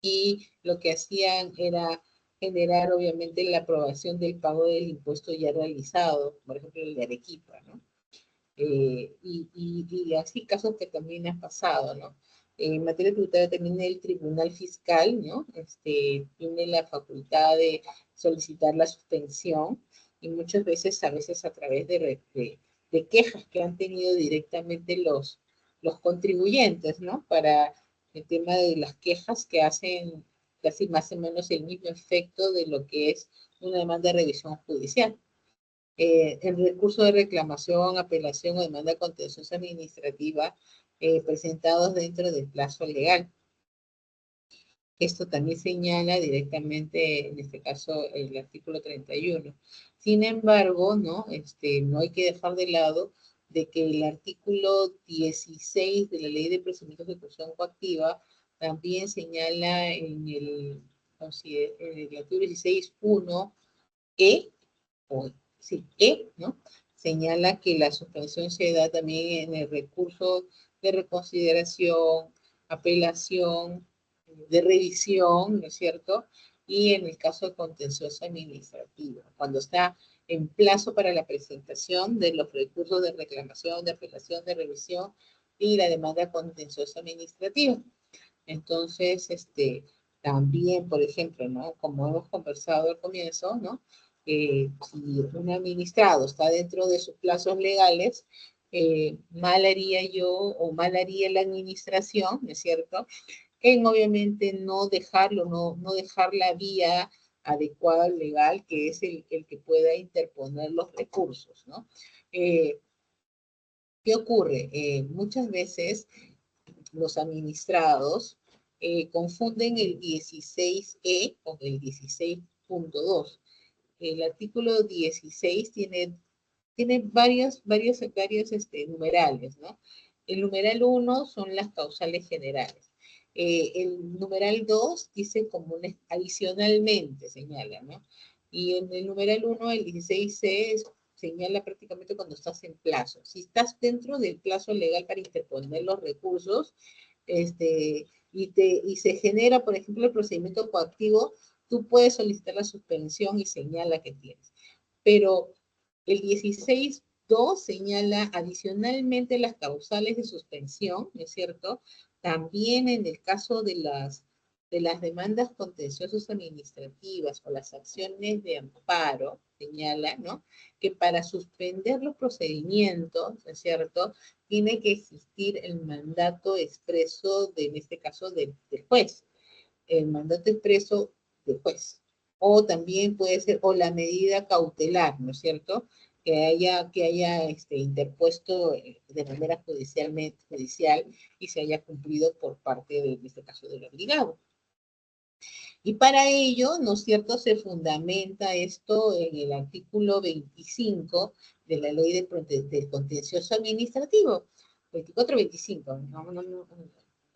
y lo que hacían era generar obviamente la aprobación del pago del impuesto ya realizado, por ejemplo el de Arequipa, ¿no? Y así casos que también han pasado, ¿no? En materia tributaria también el Tribunal Fiscal, ¿no? Tiene la facultad de solicitar la suspensión y muchas veces, a través de quejas que han tenido directamente los contribuyentes, ¿no? Para el tema de las quejas que hacen casi más o menos el mismo efecto de lo que es una demanda de revisión judicial. El recurso de reclamación, apelación o demanda contenciosa administrativa presentados dentro del plazo legal. Esto también señala directamente, en este caso, el artículo 31. Sin embargo, ¿no? No hay que dejar de lado de que el artículo 16 de la Ley de Procedimientos de Ejecución Coactiva también señala en el artículo 16.1e, o sí, ¿no? Señala que la suspensión se da también en el recurso de reconsideración, apelación, de revisión, ¿no es cierto? Y en el caso de contencioso administrativo, cuando está en plazo para la presentación de los recursos de reclamación, de apelación, de revisión y la demanda contenciosa administrativa. Entonces, también, por ejemplo, ¿no? Como hemos conversado al comienzo, ¿no? Si un administrado está dentro de sus plazos legales, mal haría yo o mal haría la administración, ¿no es cierto? En obviamente no dejarlo, no dejar la vía adecuada legal, que es el que pueda interponer los recursos, ¿no? ¿Qué ocurre? Muchas veces los administrados confunden el 16E con el 16.2. El artículo 16 tiene varios numerales, ¿no? El numeral 1 son las causales generales. El numeral 2 dice como adicionalmente, señala, ¿no? Y en el numeral 1, el 16C señala prácticamente cuando estás en plazo. Si estás dentro del plazo legal para interponer los recursos, y se genera, por ejemplo, el procedimiento coactivo, tú puedes solicitar la suspensión y señala que tienes. Pero el 16 2 señala adicionalmente las causales de suspensión, ¿no es cierto? También en el caso de las demandas contenciosas administrativas o las acciones de amparo, señala, ¿no? Que para suspender los procedimientos, ¿no es cierto? Tiene que existir el mandato expreso, en este caso, del juez. El mandato expreso del juez. O también puede ser, o la medida cautelar, ¿no es cierto? Que haya interpuesto de manera judicial y se haya cumplido por parte, en este caso, del obligado. Y para ello, ¿no es cierto?, se fundamenta esto en el artículo 25 de la Ley del Contencioso Administrativo, 24-25,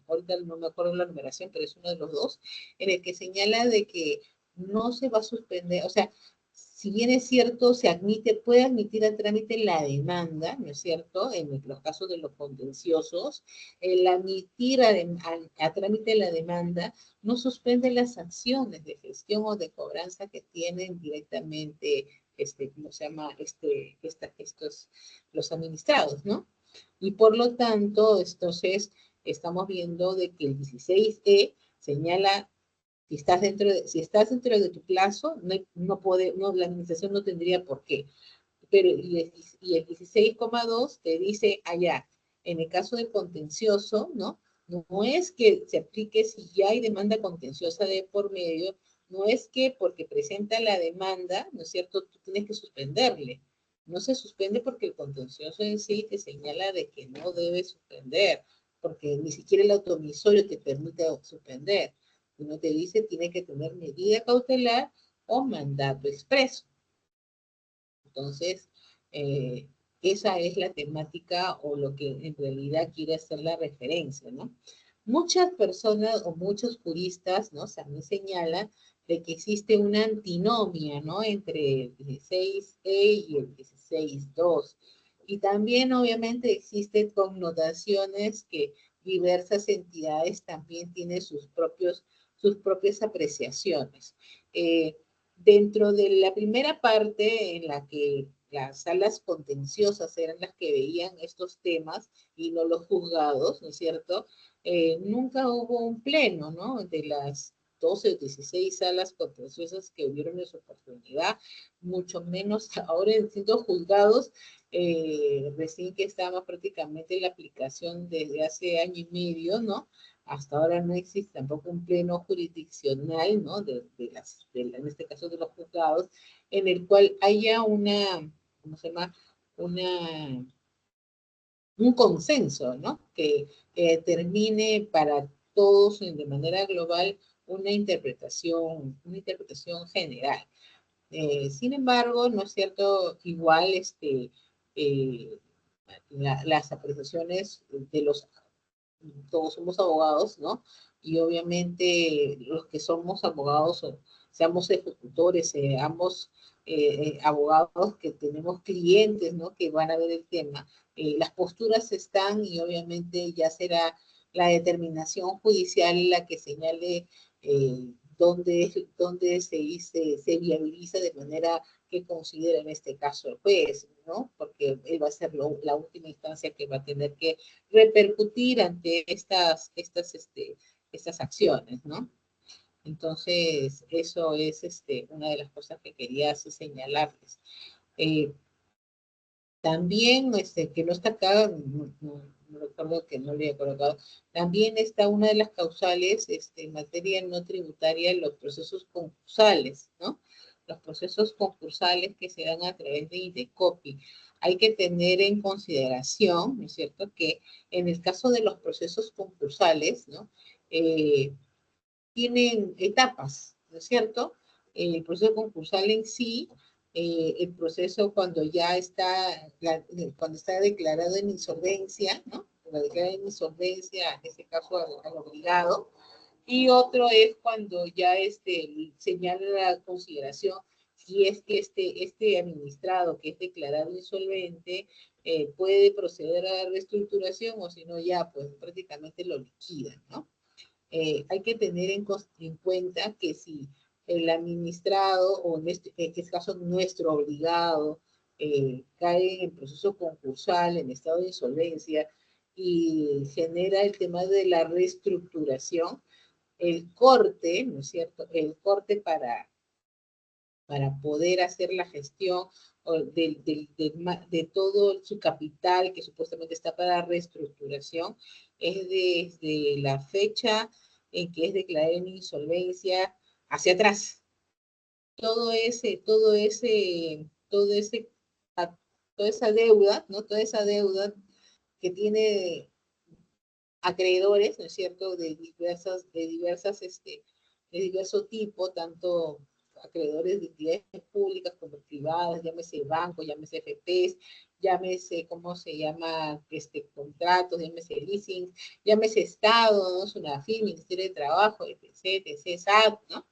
ahorita no me acuerdo la numeración, pero es uno de los dos, en el que señala de que no se va a suspender, o sea, si bien es cierto, puede admitir a trámite la demanda, ¿no es cierto?, en los casos de los contenciosos, el admitir a trámite la demanda no suspende las acciones de gestión o de cobranza que tienen directamente, ¿cómo se llama?, los administrados, ¿no? Y por lo tanto, entonces, estamos viendo de que el 16E señala, si estás dentro de tu plazo, la administración no tendría por qué. Pero, y el 16,2 te dice allá, en el caso del contencioso, ¿no? No es que se aplique si ya hay demanda contenciosa de por medio, no es que porque presenta la demanda, ¿no es cierto?, tú tienes que suspenderle. No se suspende porque el contencioso en sí te señala de que no debe suspender, porque ni siquiera el automisorio te permite suspender. Uno te dice tiene que tener medida cautelar o mandato expreso. Entonces, esa es la temática o lo que en realidad quiere hacer la referencia, ¿no? Muchas personas o muchos juristas, ¿no?, también señalan de que existe una antinomia, ¿no?, entre el 16E y el 16.2. Y también, obviamente, existen connotaciones que diversas entidades también tienen sus propias apreciaciones. Dentro de la primera parte en la que las salas contenciosas eran las que veían estos temas y no los juzgados, ¿no es cierto? Nunca hubo un pleno, ¿no?, de las 12 o 16 salas contenciosas que hubieron en su oportunidad, mucho menos ahora en distintos juzgados, recién que estaba prácticamente en la aplicación desde hace año y medio, ¿no? Hasta ahora no existe tampoco un pleno jurisdiccional, ¿no?, en este caso de los juzgados, en el cual haya ¿cómo se llama?, un consenso, ¿no?, que termine para todos de manera global una interpretación general. Sin embargo, ¿no es cierto?, igual eh, las apreciaciones todos somos abogados, ¿no? Y obviamente los que somos abogados, o seamos ejecutores, seamos abogados que tenemos clientes, ¿no?, que van a ver el tema. Las posturas están y obviamente ya será la determinación judicial la que señale dónde se viabiliza de manera que considera en este caso el juez, ¿no? Porque él va a ser la última instancia que va a tener que repercutir ante estas acciones, ¿no? Entonces, eso es una de las cosas que quería así señalarles. También, que no está acá, no recuerdo que no le he colocado, también está una de las causales en materia no tributaria, los procesos concursales, ¿no? Los procesos concursales que se dan a través de Indecopi. Hay que tener en consideración, ¿no es cierto?, que en el caso de los procesos concursales, ¿no?, tienen etapas, ¿no es cierto? El proceso concursal en sí, el proceso cuando ya cuando está declarado en insolvencia, ¿no? Cuando declara en insolvencia, en este caso al obligado, y otro es cuando ya señala la consideración si es que este administrado que es declarado insolvente puede proceder a la reestructuración o si no ya pues prácticamente lo liquidan, ¿no? Hay que tener en cuenta que si el administrado, o en este caso nuestro obligado, cae en el proceso concursal, en estado de insolvencia, y genera el tema de la reestructuración, el corte, ¿no es cierto? El corte para poder hacer la gestión de todo su capital que supuestamente está para reestructuración, es desde la fecha en que es declarada en insolvencia hacia atrás. Todo ese, toda esa deuda, ¿no? Toda esa deuda que tiene acreedores, ¿no es cierto?, de diverso tipo, tanto acreedores de entidades públicas como privadas, llámese bancos, llámese FPs, llámese, ¿cómo se llama?, contratos, llámese leasing, llámese Estado, ¿no? SUNAFIL, Ministerio de Trabajo, etc., etc., SAT, ¿no?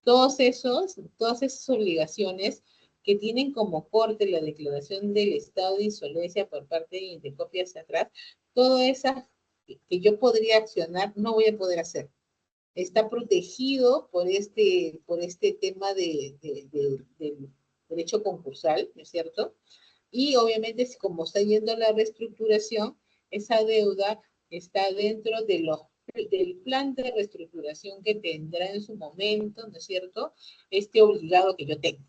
Todas esas obligaciones que tienen como corte la declaración del estado de insolvencia por parte de Indecopi hacia atrás, todas esas que yo podría accionar, no voy a poder hacer. Está protegido por este tema del derecho concursal, ¿no es cierto? Y obviamente, como está yendo la reestructuración, esa deuda está dentro del plan de reestructuración que tendrá en su momento, ¿no es cierto?, este obligado que yo tengo.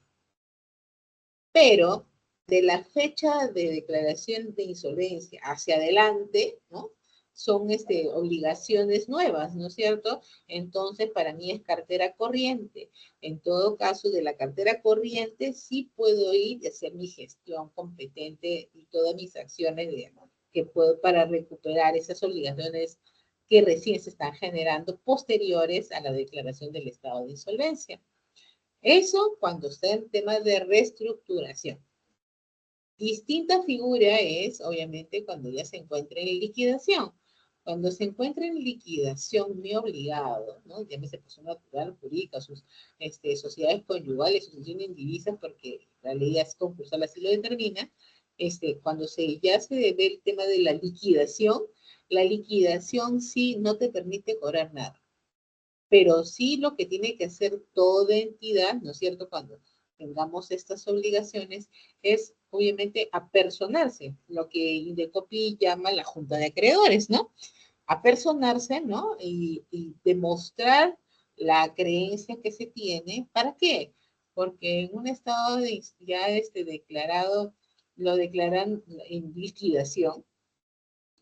Pero de la fecha de declaración de insolvencia hacia adelante, ¿no?, son obligaciones nuevas, ¿no es cierto? Entonces, para mí es cartera corriente. En todo caso, de la cartera corriente sí puedo ir y hacer mi gestión competente y todas mis acciones que puedo para recuperar esas obligaciones que recién se están generando posteriores a la declaración del estado de insolvencia. Eso cuando está en temas de reestructuración. Distinta figura es, obviamente, cuando ya se encuentra en liquidación. Cuando se encuentra en liquidación mi obligado, ¿no?, llámese persona natural, jurídica, sus sociedades conyugales, sucesión en divisas, porque la ley concursal así lo determina, cuando ya se ve el tema de la liquidación sí no te permite cobrar nada. Pero sí lo que tiene que hacer toda entidad, ¿no es cierto?, cuando tengamos estas obligaciones, es obviamente apersonarse, lo que Indecopi llama la junta de acreedores, ¿no? Apersonarse, ¿no? Y demostrar la creencia que se tiene. ¿Para qué? Porque en un estado ya declarado, lo declaran en liquidación,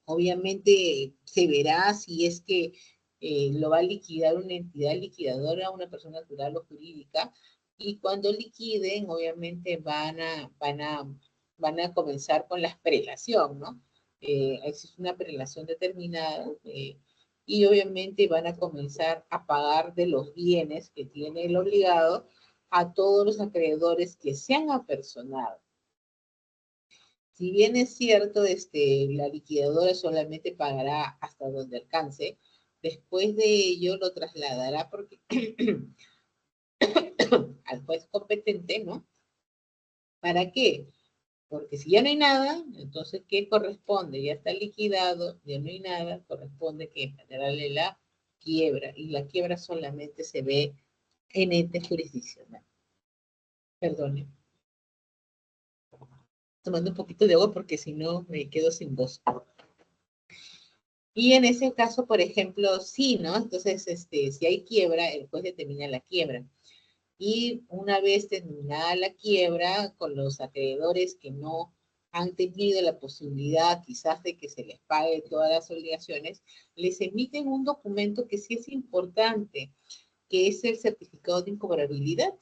obviamente se verá si es que lo va a liquidar una entidad liquidadora, una persona natural o jurídica, y cuando liquiden, obviamente van a comenzar con la prelación, ¿no? Existe una prelación determinada, y obviamente van a comenzar a pagar de los bienes que tiene el obligado a todos los acreedores que se han apersonado. Si bien es cierto, la liquidadora solamente pagará hasta donde alcance, después de ello lo trasladará porque al juez competente, ¿no? ¿Para qué? Porque si ya no hay nada, entonces, ¿qué corresponde? Ya está liquidado, ya no hay nada, corresponde que generarle la quiebra, y la quiebra solamente se ve en ente jurisdiccional. Perdone. Tomando un poquito de agua porque si no me quedo sin voz. Y en ese caso, por ejemplo, sí, ¿no? Entonces, si hay quiebra, el juez determina la quiebra. Y una vez terminada la quiebra, con los acreedores que no han tenido la posibilidad quizás de que se les pague todas las obligaciones, les emiten un documento que sí es importante, que es el certificado de incobrabilidad.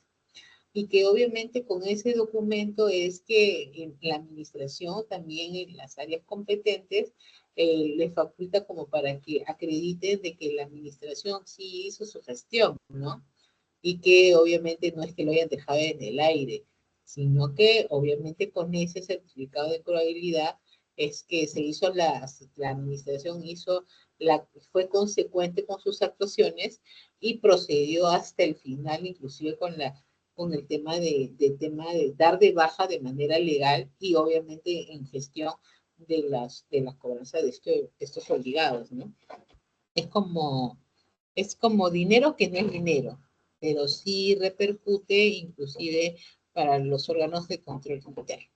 Y que obviamente con ese documento es que en la administración, también en las áreas competentes, les faculta como para que acrediten de que la administración sí hizo su gestión, ¿no? Y que obviamente no es que lo hayan dejado en el aire, sino que obviamente con ese certificado de probabilidad es que se hizo la administración fue consecuente con sus actuaciones y procedió hasta el final, inclusive con el tema de dar de baja de manera legal y obviamente en gestión de las cobranzas de estos obligados, ¿no? Es como dinero que no es dinero, pero sí repercute inclusive para los órganos de control interno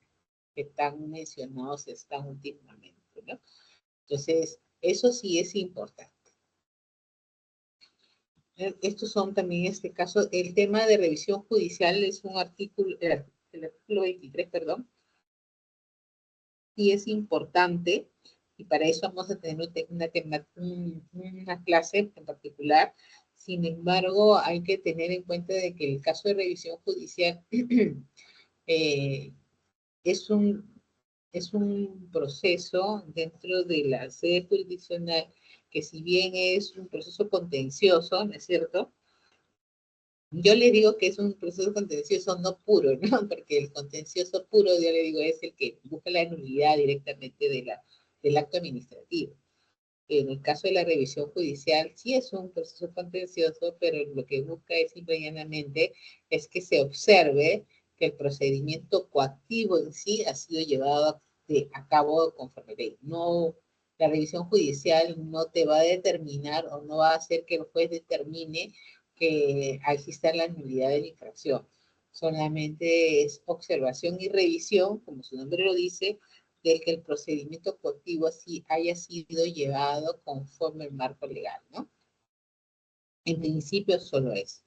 que están mencionados están últimamente, ¿no? Entonces, eso sí es importante. Estos son también, en este caso, el tema de revisión judicial es un artículo, el artículo 23, perdón, y es importante, y para eso vamos a tener una clase en particular. Sin embargo, hay que tener en cuenta de que el caso de revisión judicial es un es un proceso dentro de la sede jurisdiccional que si bien es un proceso contencioso, ¿no es cierto? Yo le digo que es un proceso contencioso no puro, ¿no? Porque el contencioso puro, yo le digo, es el que busca la nulidad directamente del acto administrativo. En el caso de la revisión judicial, sí es un proceso contencioso, pero lo que busca es simple y llanamente es que se observe que el procedimiento coactivo en sí ha sido llevado a cabo conforme ley. No, la revisión judicial no te va a determinar o no va a hacer que el juez determine que exista la nulidad de la infracción. Solamente es observación y revisión, como su nombre lo dice, de que el procedimiento coactivo así haya sido llevado conforme al marco legal, ¿no? En principio solo es.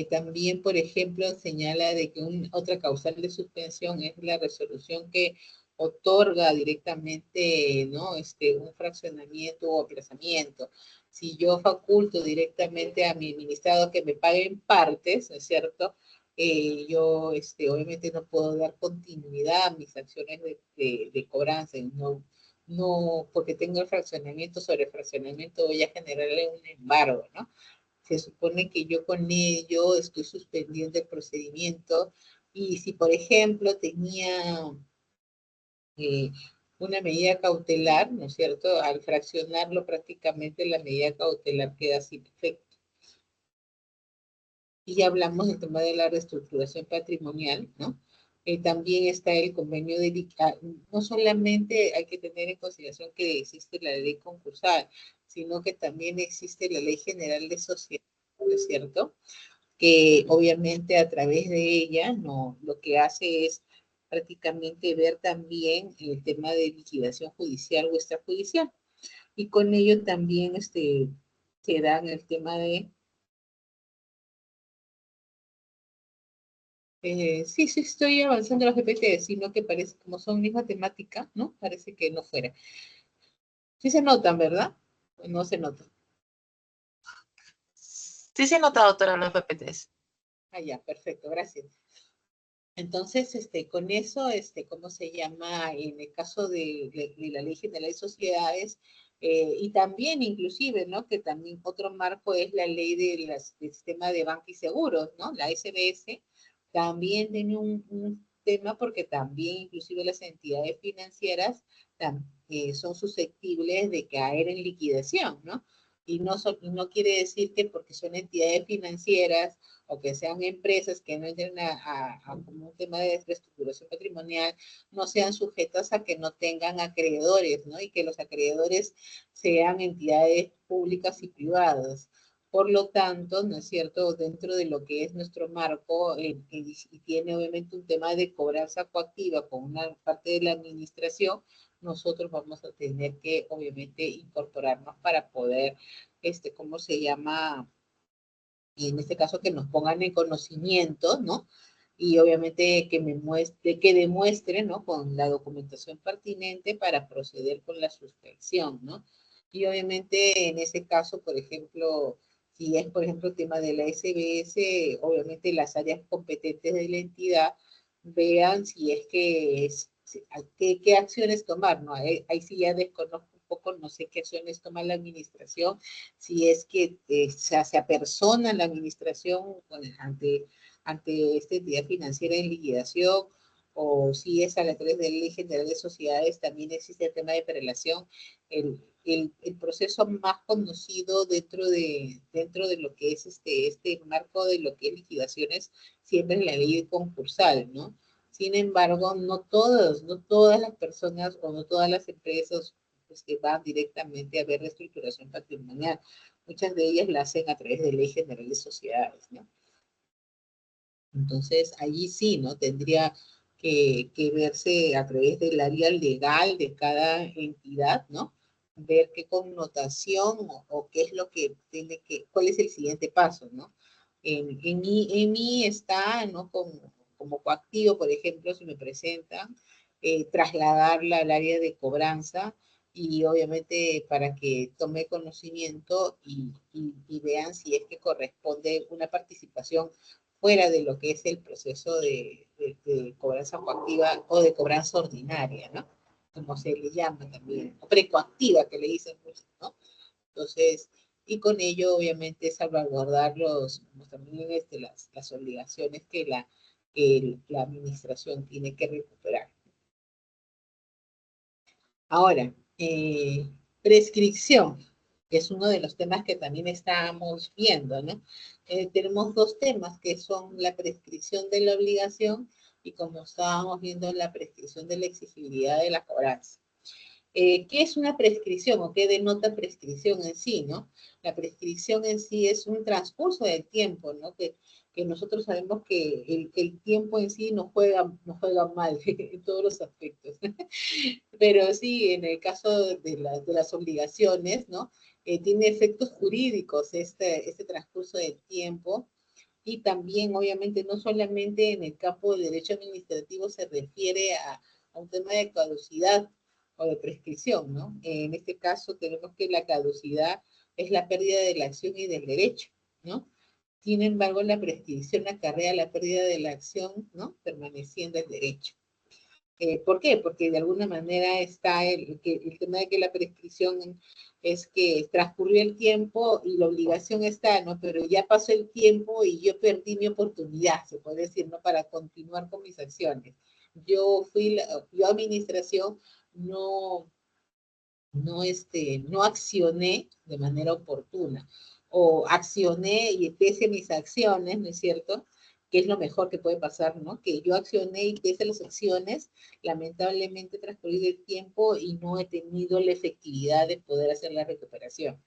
También, por ejemplo, señala de que otra causal de suspensión es la resolución que otorga directamente, ¿no? Un fraccionamiento o aplazamiento. Si yo faculto directamente a mi administrado que me paguen partes, ¿no es cierto? Yo, obviamente no puedo dar continuidad a mis acciones de cobranza, no, porque tengo el fraccionamiento sobre fraccionamiento, voy a generarle un embargo, ¿no? Se supone que yo con ello estoy suspendiendo el procedimiento y si, por ejemplo, tenía eh, una medida cautelar, ¿no es cierto? Al fraccionarlo prácticamente la medida cautelar queda sin efecto. Y ya hablamos del tema de la reestructuración patrimonial, ¿no? También está el convenio de... no solamente hay que tener en consideración que existe la ley concursal, sino que también existe la ley general de sociedad, ¿no es cierto? Que obviamente a través de ella no, lo que hace es prácticamente ver también el tema de liquidación judicial o extrajudicial. Y con ello también se dan el tema de... sí, sí, estoy avanzando en los GPT, sino que parece como son misma temática, ¿no? Parece que no fuera. Sí se notan, ¿verdad? No se notan. Sí se nota, doctora, los PPTs. Ah, ya, perfecto, gracias. Entonces, con eso, ¿cómo se llama? En el caso de la Ley General de Sociedades, y también inclusive, ¿no? Que también otro marco es la ley del sistema de banca y seguros, ¿no? La SBS también tiene un tema porque también inclusive las entidades financieras son susceptibles de caer en liquidación, ¿no? Y no quiere decir que porque son entidades financieras o que sean empresas que no entren como un tema de reestructuración patrimonial, no sean sujetas a que no tengan acreedores, ¿no? Y que los acreedores sean entidades públicas y privadas. Por lo tanto, ¿no es cierto?, dentro de lo que es nuestro marco, y tiene obviamente un tema de cobranza coactiva con una parte de la administración, nosotros vamos a tener que, obviamente, incorporarnos para poder, ¿cómo se llama?, y en este caso que nos pongan en conocimiento, ¿no? Y obviamente que demuestre, ¿no? Con la documentación pertinente para proceder con la suspensión, ¿no? Y obviamente en ese caso, por ejemplo, si es, por ejemplo, el tema de la SBS, obviamente las áreas competentes de la entidad vean si es que qué acciones tomar, ¿no? Ahí sí ya desconozco un poco, no sé qué acciones toma la administración, si es que se apersona la administración ante esta entidad financiera en liquidación, o si es a la través de la Ley General de Sociedades, también existe el tema de prelación, el proceso más conocido dentro de lo que es este marco de lo que es liquidaciones, siempre es la ley concursal, ¿no? Sin embargo, no todas las personas o no todas las empresas van directamente a ver reestructuración patrimonial. muchas de ellas las hacen a través de ley general de sociedades, ¿no? Entonces, allí sí, ¿no? Tendría que verse a través del área legal de cada entidad, ¿no? Ver qué connotación o qué es lo que tiene cuál es el siguiente paso, ¿no? En mí está, ¿no? Como coactivo, por ejemplo, si me presentan, trasladarla al área de cobranza y obviamente para que tome conocimiento y vean si es que corresponde una participación fuera de lo que es el proceso de cobranza coactiva o de cobranza ordinaria, ¿no? Como se le llama también, o precoactiva, que le dicen muchos, ¿no? Entonces, y con ello, obviamente, salvaguardar también las obligaciones que la administración tiene que recuperar. Ahora, prescripción, que es uno de los temas que también estábamos viendo, ¿no? Tenemos dos temas que son la prescripción de la obligación y como estábamos viendo, la prescripción de la exigibilidad de la cobranza. ¿Qué es una prescripción o qué denota prescripción en sí, ¿no? La prescripción en sí es un transcurso del tiempo, ¿no? Que nosotros sabemos que el tiempo en sí nos juega mal en todos los aspectos. Pero sí, en el caso de las obligaciones, ¿no? Tiene efectos jurídicos este transcurso del tiempo y también, obviamente, no solamente en el campo del derecho administrativo se refiere a un tema de caducidad o de prescripción, ¿no? En este caso tenemos que la caducidad es la pérdida de la acción y del derecho, ¿no? Sin embargo, la prescripción acarrea la pérdida de la acción, ¿no? Permaneciendo el derecho. ¿Por qué? Porque de alguna manera está el tema de que la prescripción es que transcurrió el tiempo y la obligación está, ¿no? Pero ya pasó el tiempo y yo perdí mi oportunidad, se puede decir, ¿no? Para continuar con mis acciones. Yo administración no, no accioné de manera oportuna o accioné y pese a mis acciones, ¿no es cierto? Que es lo mejor que puede pasar, ¿no? Que yo accioné y pese a las acciones, lamentablemente transcurrido el tiempo y no he tenido la efectividad de poder hacer la recuperación.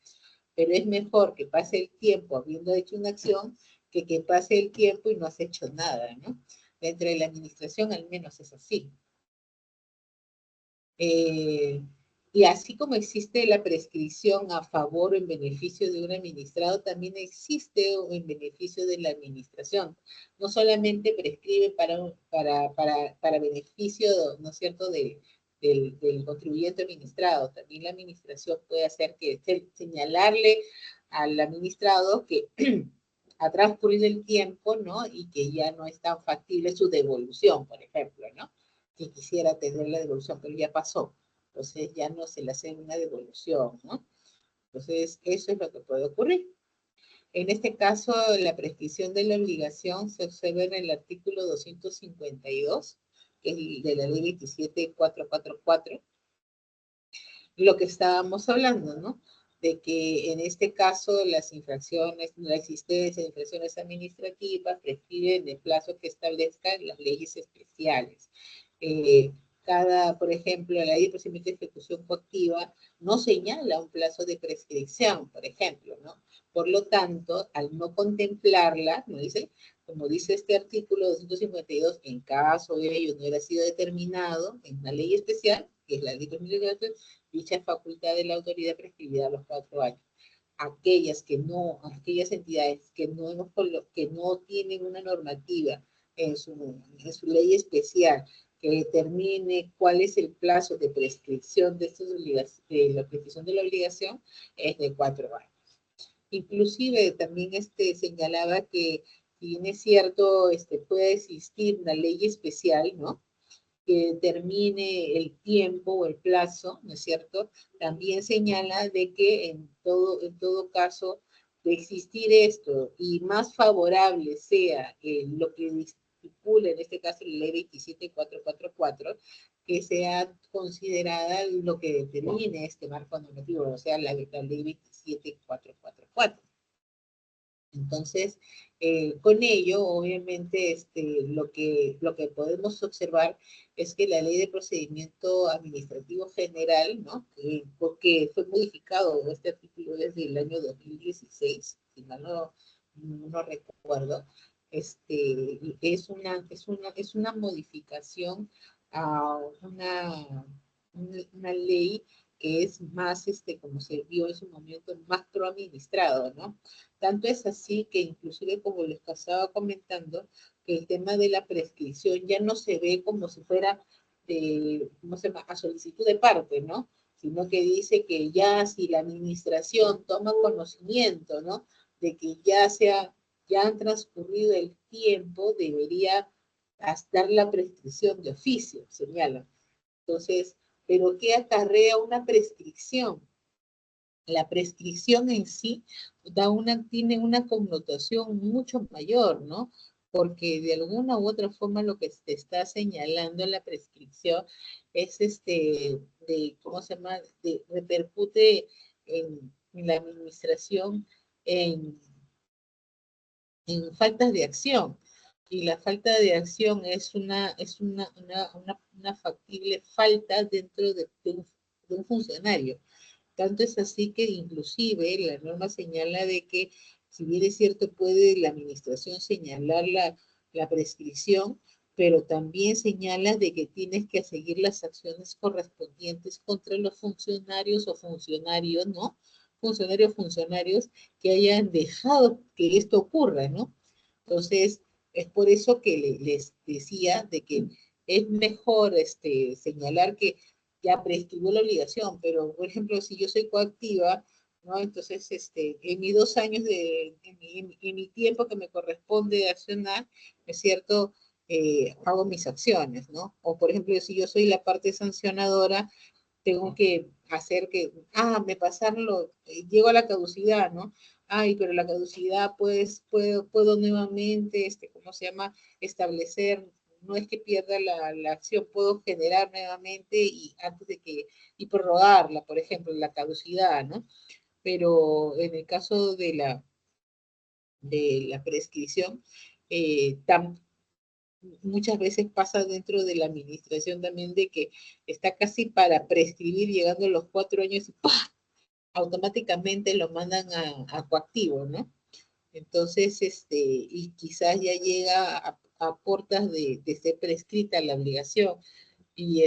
Pero es mejor que pase el tiempo habiendo hecho una acción que pase el tiempo y no has hecho nada, ¿no? Dentro de la administración al menos es así. Y así como existe la prescripción a favor o en beneficio de un administrado, también existe en beneficio de la administración. No solamente prescribe para beneficio, ¿no es cierto?, del contribuyente administrado, también la administración puede hacer señalarle al administrado que ha transcurrido el tiempo, ¿no? Y que ya no es tan factible su devolución, por ejemplo, ¿no? Que quisiera tener la devolución, pero ya pasó. Entonces ya no se le hace una devolución, ¿no? Entonces eso es lo que puede ocurrir. En este caso, la prescripción de la obligación se observa en el artículo 252, que es el de la ley 27444, lo que estábamos hablando, ¿no? De que en este caso las infracciones, la existencia de infracciones administrativas prescriben el plazo que establezcan las leyes especiales. Por ejemplo, la ley de procedimiento de ejecución coactiva no señala un plazo de prescripción, por ejemplo, ¿no? Por lo tanto, al no contemplarla, ¿no dice? Como dice este artículo 252, en caso de ello no hubiera sido determinado en una ley especial, que es la ley de procedimiento de dicha facultad de la autoridad prescribida a los 4 años. Aquellas entidades que no tienen una normativa en su ley especial que determine cuál es el plazo de prescripción de la prescripción de la obligación, es de 4 años. Inclusive también señalaba que, si bien es cierto, puede existir una ley especial, ¿no?, que determine el tiempo o el plazo, ¿no es cierto? También señala de que en todo caso de existir esto y más favorable sea lo que estipula en este caso la ley 27444, que sea considerada lo que determine este marco normativo, o sea, la ley 27444. Entonces, con ello, obviamente, lo que podemos observar es que la Ley de Procedimiento Administrativo General, ¿no? Porque fue modificado este artículo desde el año 2016, si mal no recuerdo, es una modificación a una ley que es más, como se vio en su momento, más proadministrado, ¿no? Tanto es así que inclusive como les estaba comentando, que el tema de la prescripción ya no se ve como si fuera de, ¿cómo se llama?, a solicitud de parte, ¿no? Sino que dice que ya si la administración toma conocimiento, ¿no?, de que ya han transcurrido el tiempo, debería dar la prescripción de oficio, señalan. Entonces, ¿pero qué acarrea una prescripción? La prescripción en sí tiene una connotación mucho mayor, ¿no? Porque de alguna u otra forma lo que se está señalando en la prescripción es ¿cómo se llama? Repercute en la administración en, en faltas de acción. Y la falta de acción es una factible falta dentro de un funcionario. Tanto es así que inclusive la norma señala de que, si bien es cierto, puede la administración señalar la prescripción, pero también señala de que tienes que seguir las acciones correspondientes contra los funcionarios o funcionarios, ¿no? Funcionarios que hayan dejado que esto ocurra, ¿no? Entonces, es por eso que les decía de que es mejor señalar que ya prescribió la obligación, pero por ejemplo, si yo soy coactiva, ¿no? Entonces, en mis 2 años en mi tiempo que me corresponde accionar, ¿es cierto? Hago mis acciones, ¿no? O por ejemplo, si yo soy la parte sancionadora, tengo que hacer que, me pasaron llego a la caducidad, ¿no? Ay, pero la caducidad, pues, puedo nuevamente, ¿cómo se llama? Establecer, no es que pierda la acción, puedo generar nuevamente y antes de que, y prorrogarla, por ejemplo, la caducidad, ¿no? Pero en el caso de la prescripción, eh, tam, muchas veces pasa dentro de la administración también de que está casi para prescribir, llegando a los 4 años y ¡pah!, automáticamente lo mandan a coactivo, ¿no? Entonces, y quizás ya llega a puertas de ser prescrita la obligación, y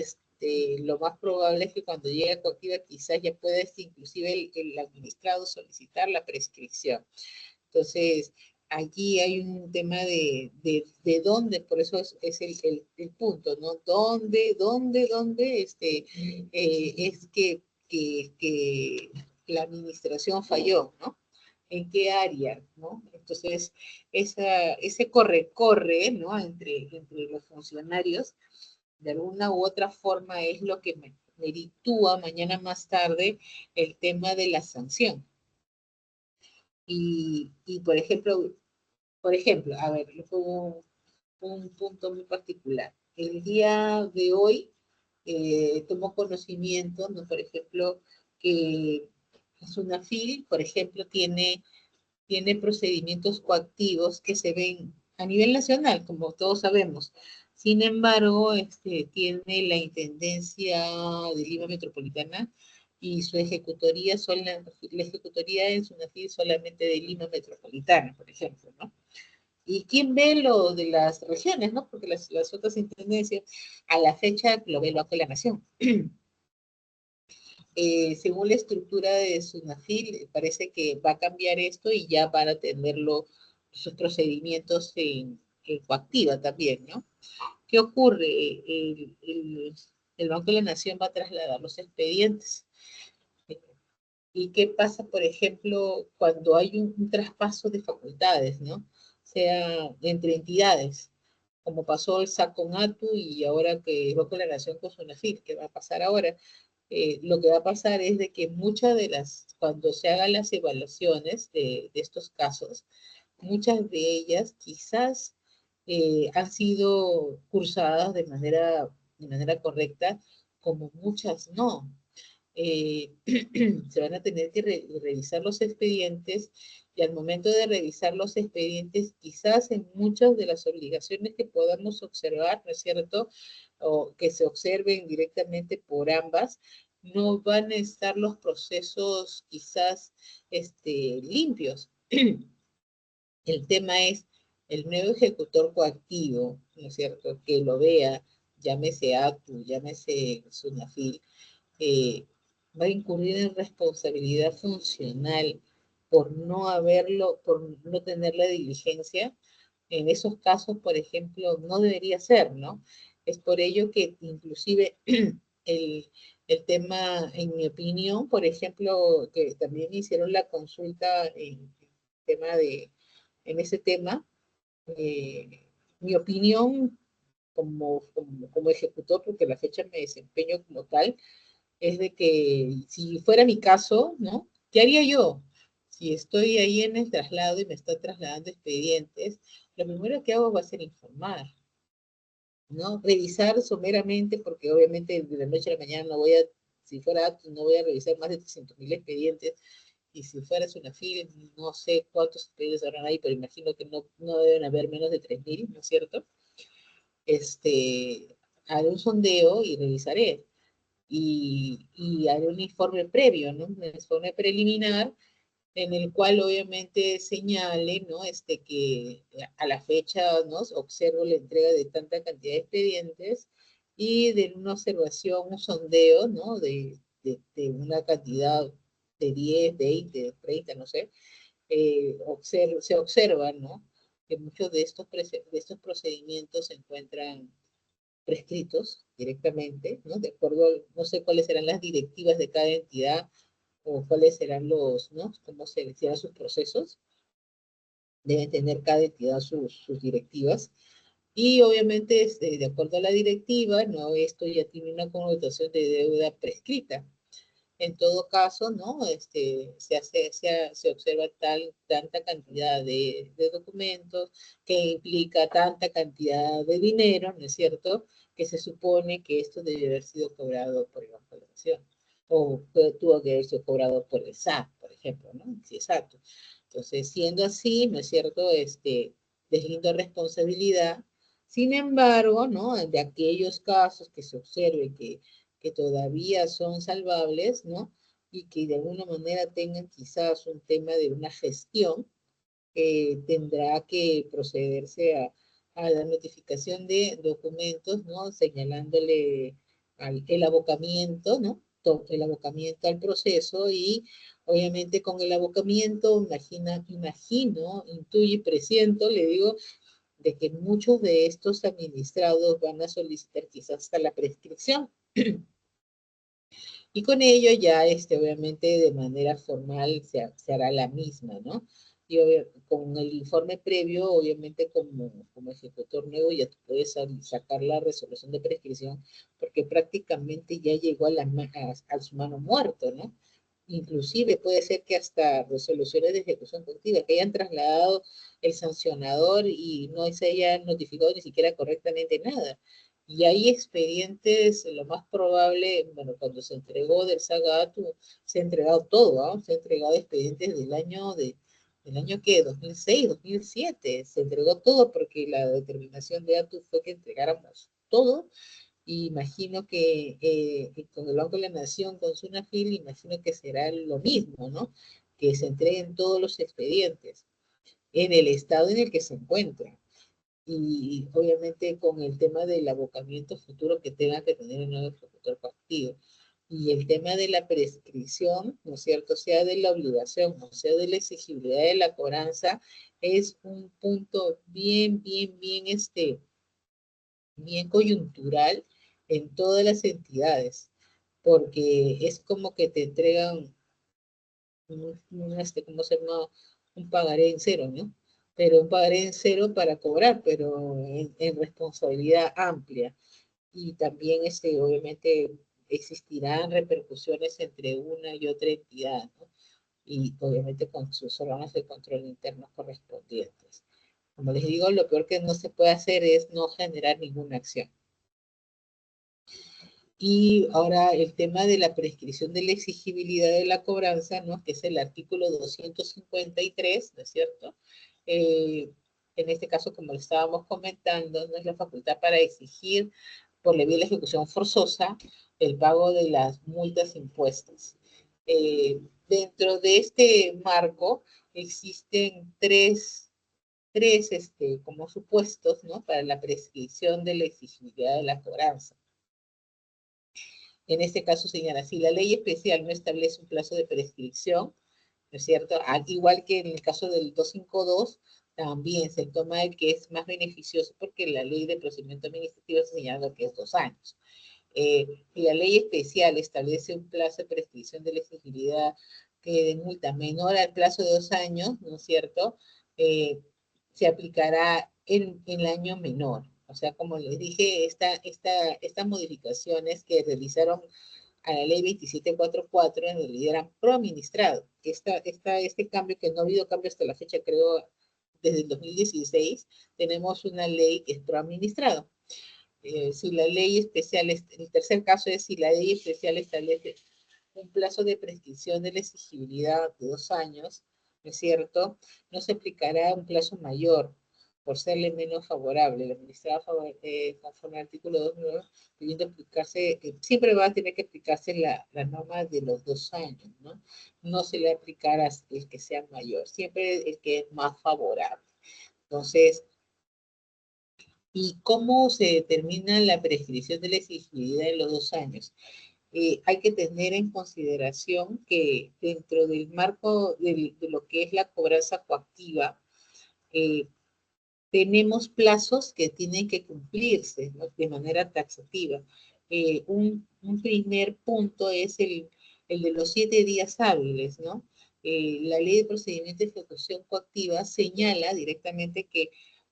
lo más probable es que cuando llegue a coactiva quizás ya pueda inclusive el administrado solicitar la prescripción. Entonces, allí hay un tema de dónde, por eso es el punto, ¿no? ¿Dónde es que la administración falló, ¿no? ¿En qué área, no? Entonces, ese corre, ¿no? Entre los funcionarios, de alguna u otra forma es lo que meritúa mañana más tarde el tema de la sanción. Y por ejemplo, a ver, un punto muy particular. El día de hoy tomo conocimiento, ¿no? Por ejemplo, que SUNAFIL, por ejemplo, tiene procedimientos coactivos que se ven a nivel nacional, como todos sabemos. Sin embargo, tiene la Intendencia de Lima Metropolitana y su ejecutoría, la ejecutoría en SUNAFIL solamente de Lima Metropolitana, por ejemplo, ¿no? ¿Y quién ve lo de las regiones, no? Porque las otras intendencias, a la fecha, lo ve el Banco de la Nación. Según la estructura de SUNAFIL, parece que va a cambiar esto y ya van a tenerlo, sus procedimientos en coactiva también, ¿no? ¿Qué ocurre? El Banco de la Nación va a trasladar los expedientes. ¿Y qué pasa, por ejemplo, cuando hay un traspaso de facultades, ¿no? Sea entre entidades, como pasó el SAC con ATU y ahora que el Banco de la Nación con SUNAFIL, ¿qué va a pasar ahora? Lo que va a pasar es de que cuando se hagan las evaluaciones de estos casos, muchas de ellas quizás han sido cursadas de manera correcta, como muchas no. se van a tener que revisar los expedientes, y al momento de revisar los expedientes, quizás en muchas de las obligaciones que podamos observar, ¿no es cierto?, o que se observen directamente por ambas, no van a estar los procesos quizás limpios. El tema es el nuevo ejecutor coactivo, ¿no es cierto?, que lo vea, llámese ATU, llámese SUNAFIL, va a incurrir en responsabilidad funcional por no haberlo, por no tener la diligencia. En esos casos, por ejemplo, no debería ser, ¿no? Es por ello que inclusive el, el tema, en mi opinión, por ejemplo, que también me hicieron la consulta en ese tema, mi opinión como ejecutor, porque a la fecha me desempeño como tal, es de que si fuera mi caso, ¿no? ¿Qué haría yo? Si estoy ahí en el traslado y me está trasladando expedientes, lo primero que hago va a ser informar, ¿no? Revisar someramente, porque obviamente de la noche a la mañana no voy a, si fuera Atos, no voy a revisar más de 300.000 expedientes, y si fuera SUNAFIL, no sé cuántos expedientes habrán ahí, pero imagino que no deben haber menos de 3.000, ¿no es cierto? Haré un sondeo y revisaré. Y haré un informe previo, ¿no? Un informe preliminar en el cual obviamente señale, ¿no? Que a la fecha, ¿no? Observo la entrega de tanta cantidad de expedientes y de una observación, un sondeo, ¿no? De una cantidad de 10, 20, 30, no sé, se observa, ¿no? Que muchos de estos procedimientos se encuentran prescritos directamente, ¿no? De acuerdo, no sé cuáles serán las directivas de cada entidad o cuáles serán ¿no? Cómo se iniciarán sus procesos. Deben tener cada entidad sus directivas. Y obviamente, de acuerdo a la directiva, ¿no? Esto ya tiene una connotación de deuda prescrita. En todo caso, ¿no? Se observa tanta cantidad de documentos que implica tanta cantidad de dinero, ¿no es cierto?, que se supone que esto debe haber sido cobrado por el Banco de la Nación, o tuvo que haber sido cobrado por el SAT, por ejemplo, ¿no? Sí, exacto. Entonces, siendo así, ¿no es cierto?, deslindo responsabilidad. Sin embargo, ¿no?, de aquellos casos que se observe que todavía son salvables, ¿no? Y que de alguna manera tengan quizás un tema de una gestión, tendrá que procederse a la notificación de documentos, ¿no? Señalándole el abocamiento, ¿no? El abocamiento al proceso, y obviamente con el abocamiento, imagino, intuyo y presiento, le digo, de que muchos de estos administrados van a solicitar quizás hasta la prescripción. Y con ello ya, obviamente, de manera formal se hará la misma, ¿no? Y con el informe previo, obviamente, como ejecutor nuevo, ya tú puedes sacar la resolución de prescripción, porque prácticamente ya llegó a su mano muerto, ¿no? Inclusive puede ser que hasta resoluciones de ejecución coactiva que hayan trasladado el sancionador y no se haya notificado ni siquiera correctamente nada. Y hay expedientes, lo más probable, bueno, cuando se entregó del Sagatu, se ha entregado todo, ¿no? Se ha entregado expedientes del año que 2006, 2007, se entregó todo porque la determinación de ATU fue que entregáramos todo. Y imagino que con el Banco de la Nación, con SUNAFIL, imagino que será lo mismo, ¿no? Que se entreguen todos los expedientes en el estado en el que se encuentran. Y obviamente con el tema del abocamiento futuro que tenga que tener el nuevo ejecutor coactivo. Y el tema de la prescripción, ¿no es cierto?, sea de la obligación o sea de la exigibilidad de la cobranza, es un punto bien coyuntural en todas las entidades, porque es como que te entregan ¿cómo se llama? Un pagaré en cero, ¿no? Pero un pagaré en cero para cobrar, pero en responsabilidad amplia. Y también, obviamente, existirán repercusiones entre una y otra entidad, ¿no? Y obviamente con sus órganos de control internos correspondientes. Como les digo, lo peor que no se puede hacer es no generar ninguna acción. Y ahora el tema de la prescripción de la exigibilidad de la cobranza, ¿no? Que es el artículo 253, ¿no es cierto? En este caso, como lo estábamos comentando, no es la facultad para exigir por la vía de la ejecución forzosa el pago de las multas impuestas. Dentro de este marco existen tres como supuestos, ¿no? Para la prescripción de la exigibilidad de la cobranza. En este caso señala, si la ley especial no establece un plazo de prescripción, ¿no es cierto? Al igual que en el caso del 252, también se toma el que es más beneficioso porque la ley de procedimiento administrativo está señalando que es 2 años. Si la ley especial establece un plazo de prescripción de la exigibilidad de multa menor al plazo de 2 años, ¿no es cierto? Se aplicará en el año menor. O sea, como les dije, estas modificaciones que realizaron a la ley 2744 en realidad eran proministrado. Este cambio, que no ha habido cambio hasta la fecha, creo, desde el 2016, tenemos una ley que es proadministrado. Si la ley especial, el tercer caso es si la ley especial establece un plazo de prescripción de la exigibilidad de 2 años, ¿no es cierto? No se aplicará un plazo mayor por serle menos favorable. La administrada conforme al artículo 2, debiendo aplicarse, siempre va a tener que aplicarse la norma de los 2 años, ¿no? No se le aplicará el que sea mayor, siempre el que es más favorable. Entonces, ¿y cómo se determina la prescripción de la exigibilidad en los 2 años? Hay que tener en consideración que dentro del marco de lo que es la cobranza coactiva, tenemos plazos que tienen que cumplirse, ¿no? De manera taxativa. Un primer punto es el de los 7 días hábiles, ¿no? La ley de procedimiento de ejecución coactiva señala directamente que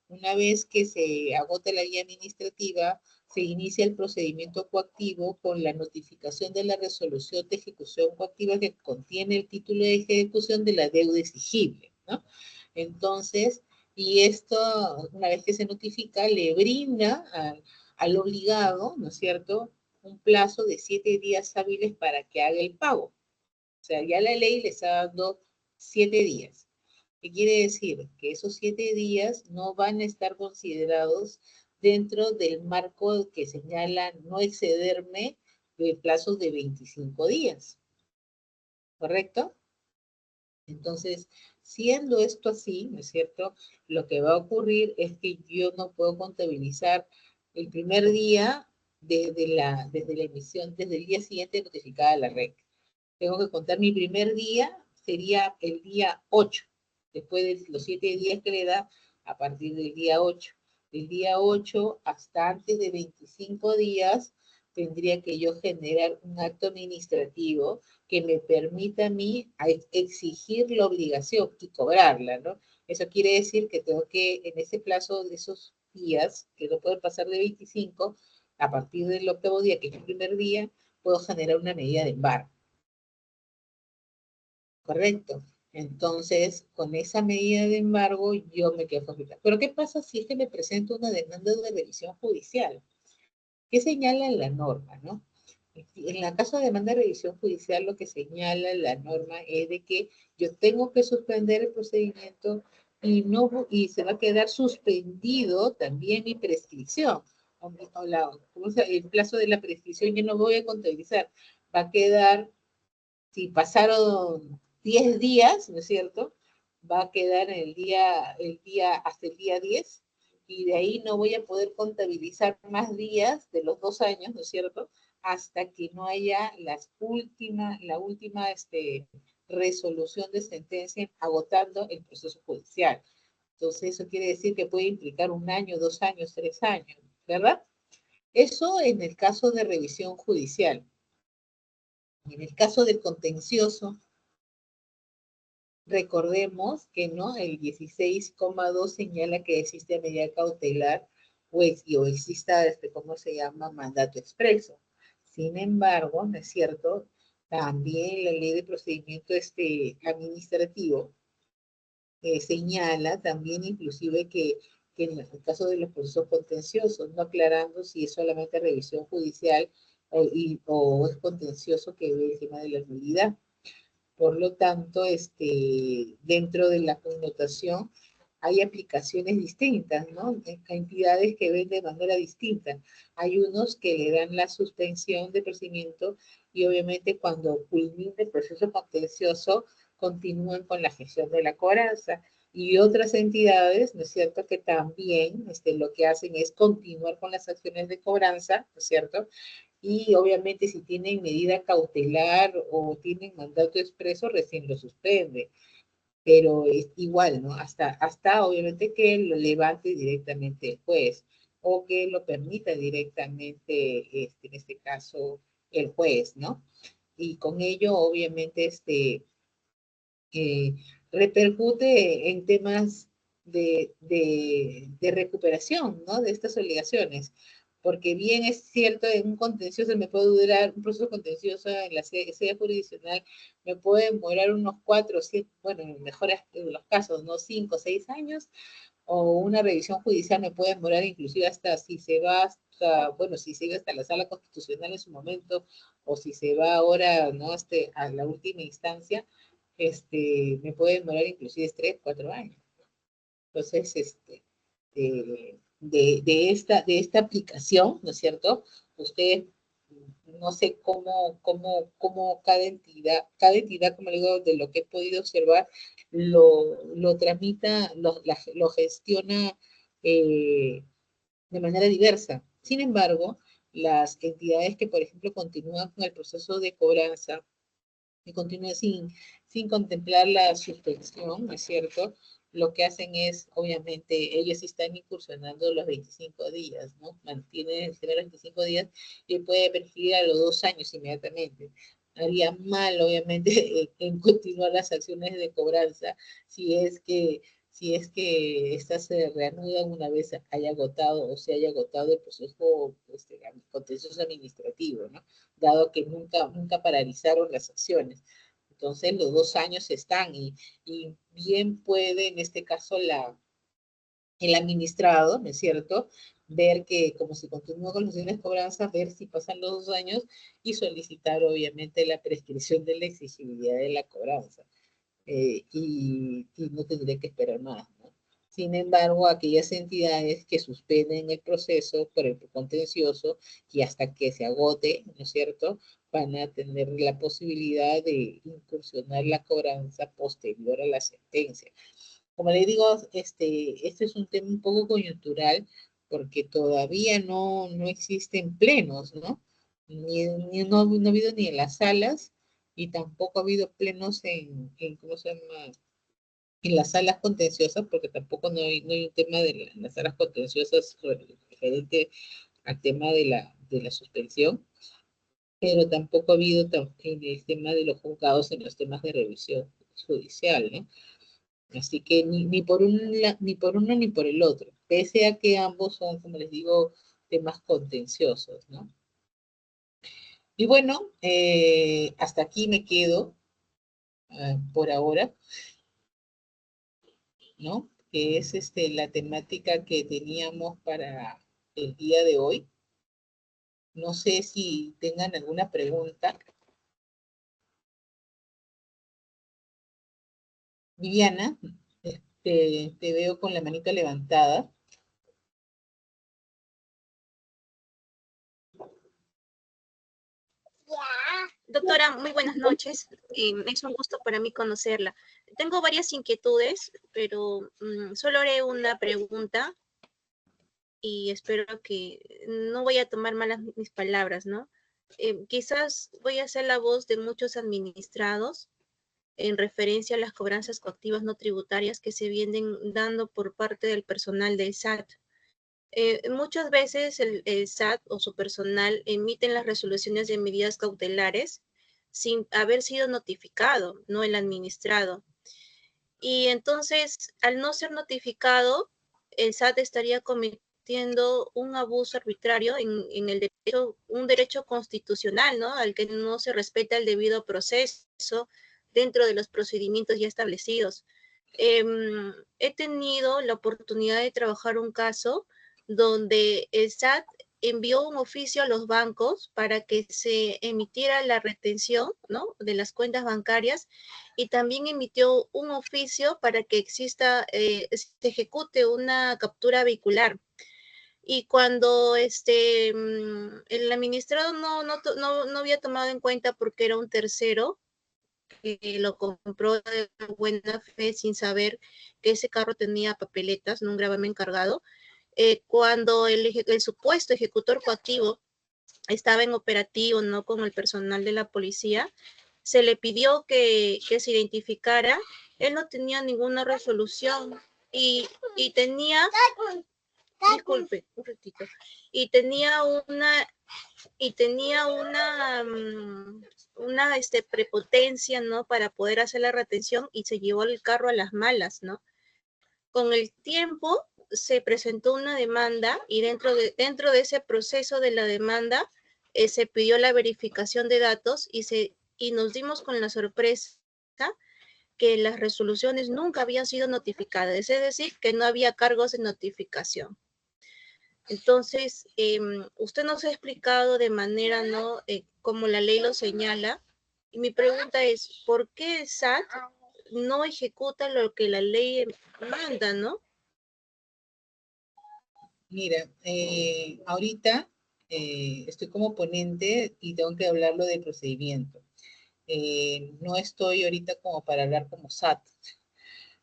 una vez que se agota la vía administrativa, se inicia el procedimiento coactivo con la notificación de la resolución de ejecución coactiva que contiene el título de ejecución de la deuda exigible, ¿no? Entonces, y esto, una vez que se notifica, le brinda al obligado, ¿no es cierto?, un plazo de 7 días hábiles para que haga el pago. O sea, ya la ley le está dando 7 días. ¿Qué quiere decir? Que esos 7 días no van a estar considerados dentro del marco que señala no excederme de plazos de 25 días. ¿Correcto? Entonces, siendo esto así, ¿no es cierto? Lo que va a ocurrir es que yo no puedo contabilizar el primer día desde la emisión, desde el día siguiente notificada a la REC. Tengo que contar mi primer día, sería el día 8, después de los 7 días que le da, a partir del día 8. Del día 8 hasta antes de 25 días, tendría que yo generar un acto administrativo que me permita a mí exigir la obligación y cobrarla, ¿no? Eso quiere decir que tengo que, en ese plazo de esos días, que no pueden pasar de 25, a partir del 8º día, que es el primer día, puedo generar una medida de embargo. ¿Correcto? Entonces, con esa medida de embargo, yo me quedo con. Pero, ¿qué pasa si es que me presento una demanda de revisión judicial? ¿Qué señala la norma, no? En la caso de demanda de revisión judicial, lo que señala la norma es de que yo tengo que suspender el procedimiento y se va a quedar suspendido también mi prescripción. El plazo de la prescripción yo no voy a contabilizar. Va a quedar, si pasaron 10 días, ¿no es cierto? Va a quedar en hasta el día 10, y de ahí no voy a poder contabilizar más días de los 2 años, ¿no es cierto? Hasta que no haya la última resolución de sentencia agotando el proceso judicial. Entonces, eso quiere decir que puede implicar 1 año, 2 años, 3 años, ¿verdad? Eso en el caso de revisión judicial. En el caso del contencioso, recordemos que no, el 16,2 señala que existe medida cautelar o exista, ¿cómo se llama? Mandato expreso. Sin embargo, ¿no es cierto? También la ley de procedimiento administrativo señala también inclusive que en el caso de los procesos contenciosos, no aclarando si es solamente revisión judicial o es contencioso que ve el tema de la nulidad. Por lo tanto, dentro de la connotación hay aplicaciones distintas, ¿no? Hay entidades que ven de manera distinta. Hay unos que le dan la suspensión de procedimiento y obviamente cuando culmine el proceso contencioso continúan con la gestión de la cobranza. Y otras entidades, ¿no es cierto?, que también lo que hacen es continuar con las acciones de cobranza, ¿no es cierto?, y obviamente si tienen medida cautelar o tienen mandato expreso, recién lo suspende. Pero es igual, ¿no? Hasta obviamente que lo levante directamente el juez o que lo permita directamente, en este caso, el juez, ¿no? Y con ello, obviamente, eh, repercute en temas de recuperación, ¿no? De estas obligaciones. Porque bien es cierto, en un contencioso me puede durar, un proceso contencioso en la sede jurisdiccional me puede demorar unos 4 o 7, bueno, en mejores de los casos, ¿no? 5 o 6 años, o una revisión judicial me puede demorar inclusive hasta, si se va hasta, bueno, si se va hasta la sala constitucional en su momento, o si se va ahora, ¿no? A la última instancia, me puede demorar inclusive 3, 4 años. Entonces, de esta aplicación, ¿no es cierto? Usted, no sé cómo cada entidad, como le digo, de lo que he podido observar, lo tramita, lo gestiona de manera diversa. Sin embargo, las entidades que, por ejemplo, continúan con el proceso de cobranza, que continúa sin contemplar la suspensión, ¿no es cierto? Lo que hacen es, obviamente, ellos están incursionando los 25 días, ¿no? Mantienen el tema de los 25 días y puede percibir a los 2 años inmediatamente. Haría mal, obviamente, en continuar las acciones de cobranza si es que esta se reanuda una vez haya agotado o se haya agotado el proceso contencioso administrativo, ¿no? Dado que nunca paralizaron las acciones. Entonces los 2 años están y bien puede en este caso el administrado, ¿no es cierto?, ver que como se continúa con las acciones de cobranza, ver si pasan los 2 años y solicitar obviamente la prescripción de la exigibilidad de la cobranza. Y no tendría que esperar más, ¿no? Sin embargo, aquellas entidades que suspenden el proceso por el contencioso y hasta que se agote, ¿no es cierto?, van a tener la posibilidad de incursionar la cobranza posterior a la sentencia. Como le digo, este es un tema un poco coyuntural porque todavía no existen plenos, ¿no? No ha habido ni en las salas y tampoco ha habido plenos ¿cómo se llama?, en las salas contenciosas, porque tampoco no hay un tema de las salas contenciosas referente al tema de la suspensión, pero tampoco ha habido en el tema de los juzgados en los temas de revisión judicial, ¿no? Así que ni por uno ni por el otro, pese a que ambos son, como les digo, temas contenciosos, ¿no? Y bueno, hasta aquí me quedo por ahora, ¿no? Que es la temática que teníamos para el día de hoy. No sé si tengan alguna pregunta. Viviana, te veo con la manita levantada. Doctora, muy buenas noches. Es un gusto para mí conocerla. Tengo varias inquietudes, pero solo haré una pregunta y espero que no voy a tomar malas mis palabras, ¿no? Quizás voy a ser la voz de muchos administrados en referencia a las cobranzas coactivas no tributarias que se vienen dando por parte del personal del SAT. Muchas veces el SAT o su personal emiten las resoluciones de medidas cautelares sin haber sido notificado, no el administrado. Y entonces, al no ser notificado, el SAT estaría cometiendo un abuso arbitrario en el derecho, un derecho constitucional, ¿no? Al que no se respeta el debido proceso dentro de los procedimientos ya establecidos. He tenido la oportunidad de trabajar un caso donde el SAT envió un oficio a los bancos para que se emitiera la retención, ¿no?, de las cuentas bancarias, y también emitió un oficio para que exista, se ejecute una captura vehicular. Y cuando el administrado no había tomado en cuenta porque era un tercero que lo compró de buena fe sin saber que ese carro tenía papeletas, no un gravamen cargado, cuando el supuesto ejecutor coactivo estaba en operativo, ¿no?, con el personal de la policía, se le pidió que se identificara. Él no tenía ninguna resolución y tenía, disculpe, un ratito, y tenía una prepotencia, ¿no?, para poder hacer la retención, y se llevó el carro a las malas, ¿no? Con el tiempo se presentó una demanda y dentro de ese proceso de la demanda se pidió la verificación de datos y nos dimos con la sorpresa que las resoluciones nunca habían sido notificadas, es decir, que no había cargos de notificación. Entonces, usted nos ha explicado de manera, ¿no?, como la ley lo señala, y mi pregunta es, ¿por qué el SAT no ejecuta lo que la ley manda, ¿no? Mira, ahorita estoy como ponente y tengo que hablarlo del procedimiento. No estoy ahorita como para hablar como SAT.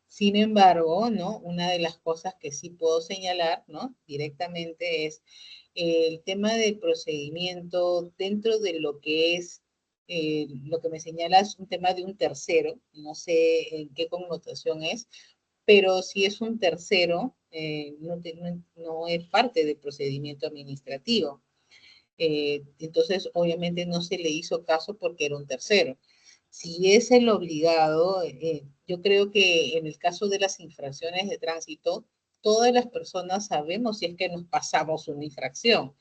Sin embargo, ¿no?, una de las cosas que sí puedo señalar, ¿no?, directamente es el tema del procedimiento dentro de lo que es, lo que me señalas, un tema de un tercero, no sé en qué connotación es, pero si es un tercero, no es parte del procedimiento administrativo. Entonces, obviamente no se le hizo caso porque era un tercero. Si es el obligado, yo creo que en el caso de las infracciones de tránsito, todas las personas sabemos si es que nos pasamos una infracción.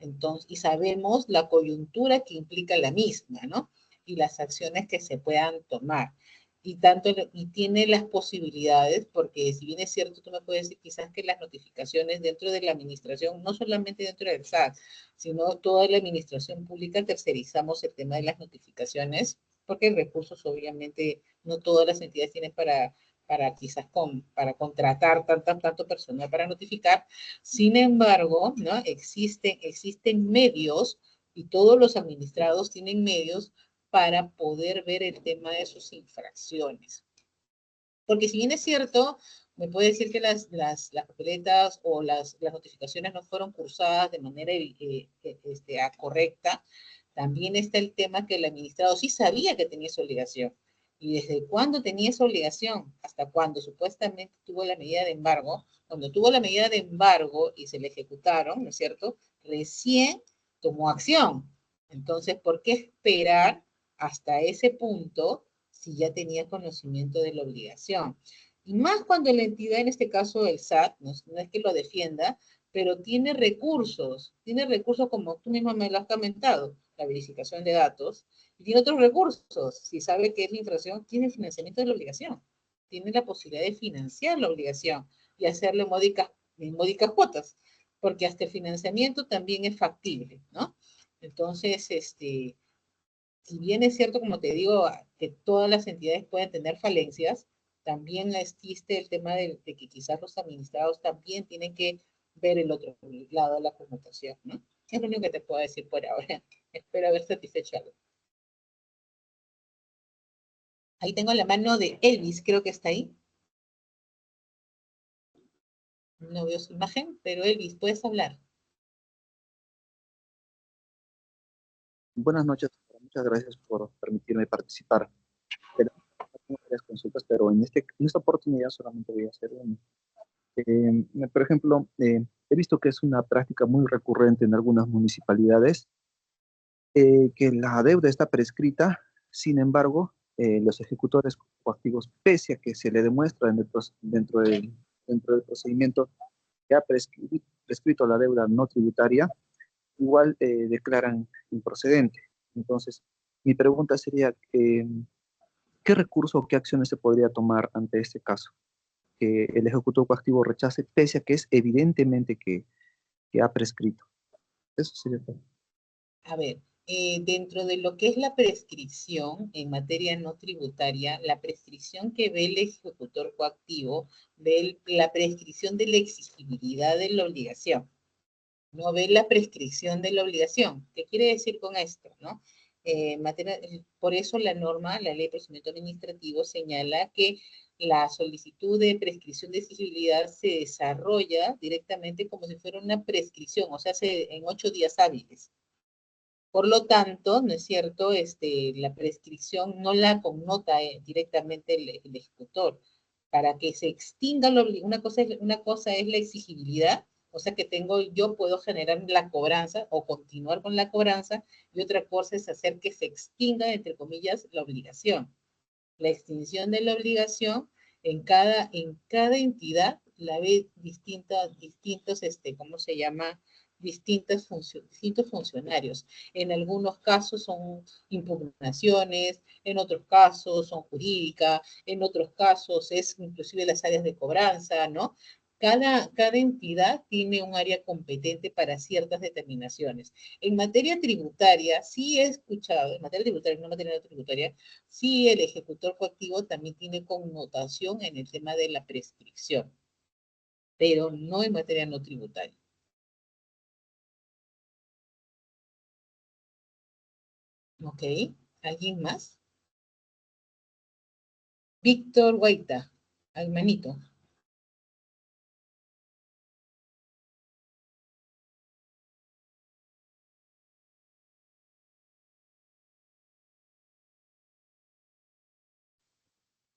Entonces, y sabemos la coyuntura que implica la misma, ¿no? Y las acciones que se puedan tomar. Y tiene las posibilidades, porque si bien es cierto, tú me puedes decir quizás que las notificaciones dentro de la administración, no solamente dentro del SAT, sino toda la administración pública, tercerizamos el tema de las notificaciones, porque recursos obviamente no todas las entidades tienen para quizás para contratar tanto personal para notificar. Sin embargo, ¿no?, existen medios y todos los administrados tienen medios para poder ver el tema de sus infracciones. Porque si bien es cierto, me puede decir que las papeletas o las notificaciones no fueron cursadas de manera correcta, también está el tema que el administrado sí sabía que tenía esa obligación. ¿Y desde cuándo tenía esa obligación? Hasta cuando supuestamente tuvo la medida de embargo. Cuando tuvo la medida de embargo y se le ejecutaron, ¿no es cierto?, recién tomó acción. Entonces, ¿por qué esperar hasta ese punto si ya tenía conocimiento de la obligación? Y más cuando la entidad, en este caso el SAT, no es que lo defienda, pero tiene recursos como tú misma me lo has comentado, la verificación de datos, y tiene otros recursos. Si sabe que es la infracción, tiene el financiamiento de la obligación, tiene la posibilidad de financiar la obligación y hacerle módicas cuotas, porque hasta el financiamiento también es factible, ¿no? Entonces, si bien es cierto, como te digo, que todas las entidades pueden tener falencias, también existe el tema de que quizás los administrados también tienen que ver el otro lado de la connotación, ¿no? Es lo único que te puedo decir por ahora. Espero haber satisfecho algo. Ahí tengo la mano de Elvis, creo que está ahí. No veo su imagen, pero Elvis, puedes hablar. Buenas noches, muchas gracias por permitirme participar. Tengo varias consultas, pero en esta oportunidad solamente voy a hacer una. Por ejemplo, he visto que es una práctica muy recurrente en algunas municipalidades, que la deuda está prescrita. Sin embargo, los ejecutores coactivos, pese a que se le demuestra dentro del procedimiento que ha prescrito la deuda no tributaria, igual declaran improcedente. Entonces, mi pregunta sería, ¿qué recurso o qué acciones se podría tomar ante este caso? Que el ejecutor coactivo rechace, pese a que es evidentemente que ha prescrito. Eso sería todo. A ver, dentro de lo que es la prescripción en materia no tributaria, la prescripción que ve el ejecutor coactivo ve la prescripción de la exigibilidad de la obligación, no ve la prescripción de la obligación. ¿Qué quiere decir con esto, no? Por eso la norma, la ley de procedimiento administrativo, señala que la solicitud de prescripción de exigibilidad se desarrolla directamente como si fuera una prescripción, o sea, en 8 días hábiles. Por lo tanto, ¿no es cierto? La prescripción no la connota directamente el ejecutor. Para que se extinga la obligación, una cosa es la exigibilidad, o sea que yo puedo generar la cobranza o continuar con la cobranza, y otra cosa es hacer que se extinga, entre comillas, la obligación. La extinción de la obligación en cada entidad la ve ¿cómo se llama? Distintos funcionarios. En algunos casos son impugnaciones, en otros casos son jurídicas, en otros casos es inclusive las áreas de cobranza, ¿no? Cada entidad tiene un área competente para ciertas determinaciones. En materia tributaria, sí he escuchado, en materia tributaria, no en materia no tributaria, sí el ejecutor coactivo también tiene connotación en el tema de la prescripción, pero no en materia no tributaria. ¿Ok? ¿Alguien más? Víctor Guaita, hermanito.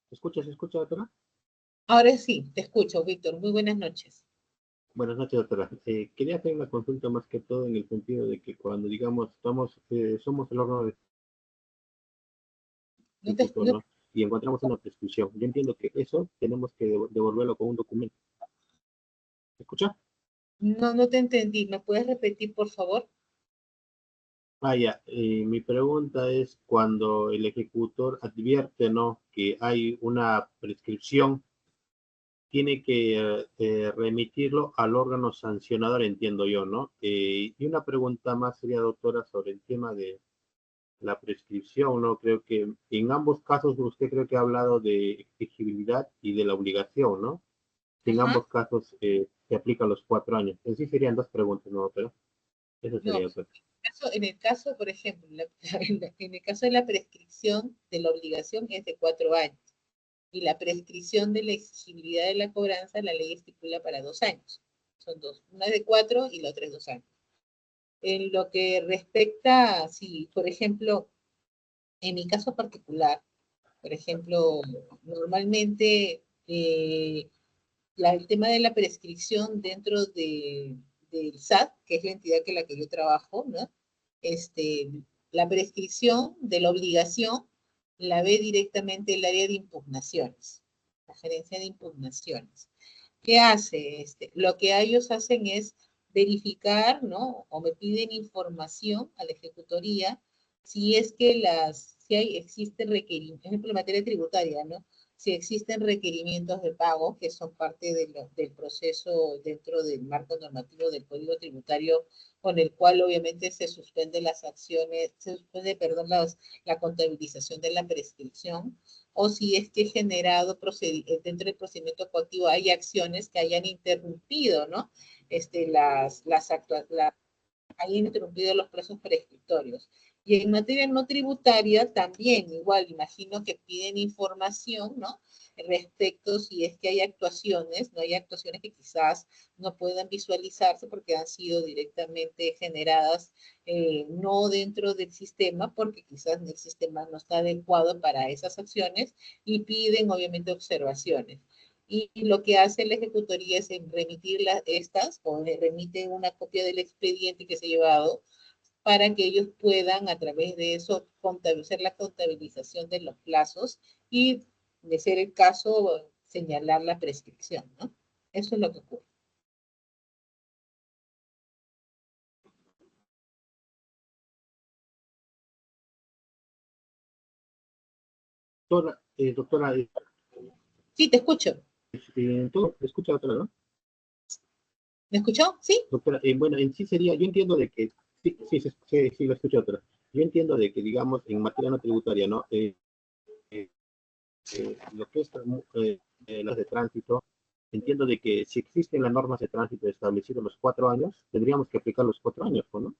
Se escucha, doctora? Ahora sí, te escucho, Víctor. Muy buenas noches. Buenas noches, doctora. Quería hacer una consulta más que todo en el sentido de que cuando, digamos, somos el órgano de ejecutor, ¿no? Y encontramos una prescripción. Yo entiendo que eso tenemos que devolverlo con un documento. ¿Se escucha? No te entendí. ¿Me puedes repetir, por favor? Ya. Mi pregunta es cuando el ejecutor advierte, ¿no? Que hay una prescripción, tiene que remitirlo al órgano sancionador, entiendo yo, ¿no? Y una pregunta más sería, doctora, sobre el tema de la prescripción, ¿no? Creo que en ambos casos usted creo que ha hablado de exigibilidad y de la obligación, ¿no? En Ajá. ambos casos se aplica los 4 años. En sí serían dos preguntas, ¿no? Pero eso No, sería, pues. en el caso, por ejemplo, en el caso de la prescripción de la obligación es de 4 años. Y la prescripción de la exigibilidad de la cobranza, la ley estipula para 2 años. Son dos, una es de 4 y la otra es 2 años. En lo que respecta, si, por ejemplo, en mi caso particular, por ejemplo, normalmente el tema de la prescripción dentro del SAT, que es la entidad que la que yo trabajo, ¿no? Este, la prescripción de la obligación la ve directamente el área de impugnaciones, la gerencia de impugnaciones. ¿Qué hace? Lo que ellos hacen es verificar, ¿no? O me piden información a la ejecutoría si es que existen requerimientos, por ejemplo, en materia tributaria, ¿no? Si existen requerimientos de pago que son parte del proceso dentro del marco normativo del Código Tributario, con el cual obviamente se suspende las acciones, se suspende, perdón, la contabilización de la prescripción, o si es que generado dentro del procedimiento coactivo hay acciones que hayan interrumpido, ¿no? Hayan interrumpido los plazos prescriptorios. Y en materia no tributaria también, igual, imagino que piden información, ¿no? Respecto si es que hay actuaciones, no hay actuaciones que quizás no puedan visualizarse porque han sido directamente generadas no dentro del sistema, porque quizás el sistema no está adecuado para esas acciones y piden obviamente observaciones. Y lo que hace la ejecutoría es remitir estas o remiten una copia del expediente que se ha llevado para que ellos puedan a través de eso hacer la contabilización de los plazos y, de ser el caso, señalar la prescripción, ¿no? Eso es lo que ocurre. Doctora, Sí, te escucho. todo, escucha, doctora, ¿no? ¿Me escuchó? ¿Sí? Doctora, bueno, en sí sería, yo entiendo de que, sí, lo escucho, doctora. Yo entiendo de que, digamos, en materia no tributaria, ¿no? Lo que es las de tránsito, entiendo de que si existen las normas de tránsito establecidas los 4 años, tendríamos que aplicar los 4 años, ¿no?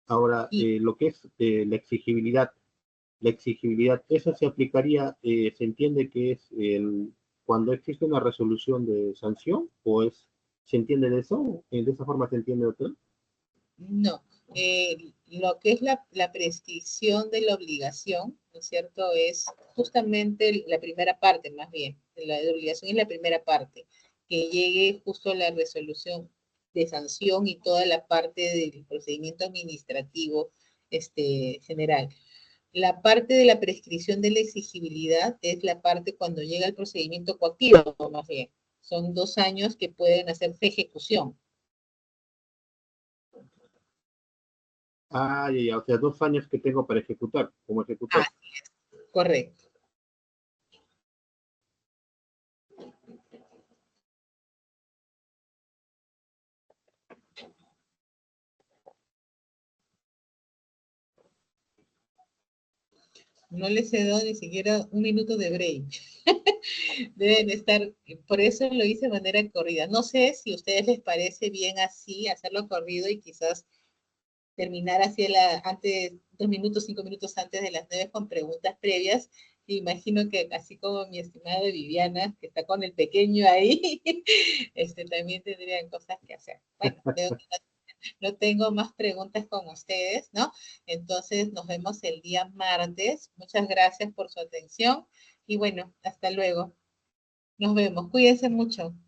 Ahora, Sí. lo que es la exigibilidad, eso se aplicaría, se entiende que es cuando existe una resolución de sanción, o ¿se entiende de eso? ¿De esa forma se entiende, doctor? No, lo que es la prescripción de la obligación, ¿no es cierto? Es justamente la primera parte, más bien. La de obligación es la primera parte, que llegue justo a la resolución de sanción y toda la parte del procedimiento administrativo general. La parte de la prescripción de la exigibilidad es la parte cuando llega el procedimiento coactivo, más bien. Son 2 años que pueden hacerse ejecución. Ah, ya, o sea, 2 años que tengo para ejecutar, como ejecutor. Así es, correcto. No les he dado ni siquiera un minuto de break. Deben estar, por eso lo hice de manera corrida. No sé si a ustedes les parece bien así, hacerlo corrido y quizás terminar así antes, 2 minutos, 5 minutos antes de las 9 con preguntas previas. Imagino que así como mi estimada Viviana, que está con el pequeño ahí, también tendrían cosas que hacer. Bueno, veo que no tengo más preguntas con ustedes, ¿no? Entonces nos vemos el día martes. Muchas gracias por su atención y bueno, hasta luego. Nos vemos. Cuídense mucho. Hasta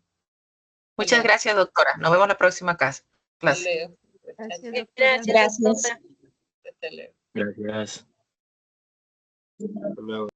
Muchas luego. gracias, doctora. Nos vemos la próxima clase. Hasta luego. Gracias, Chao, doctora. Gracias, doctora. hasta luego. Gracias. Hasta luego.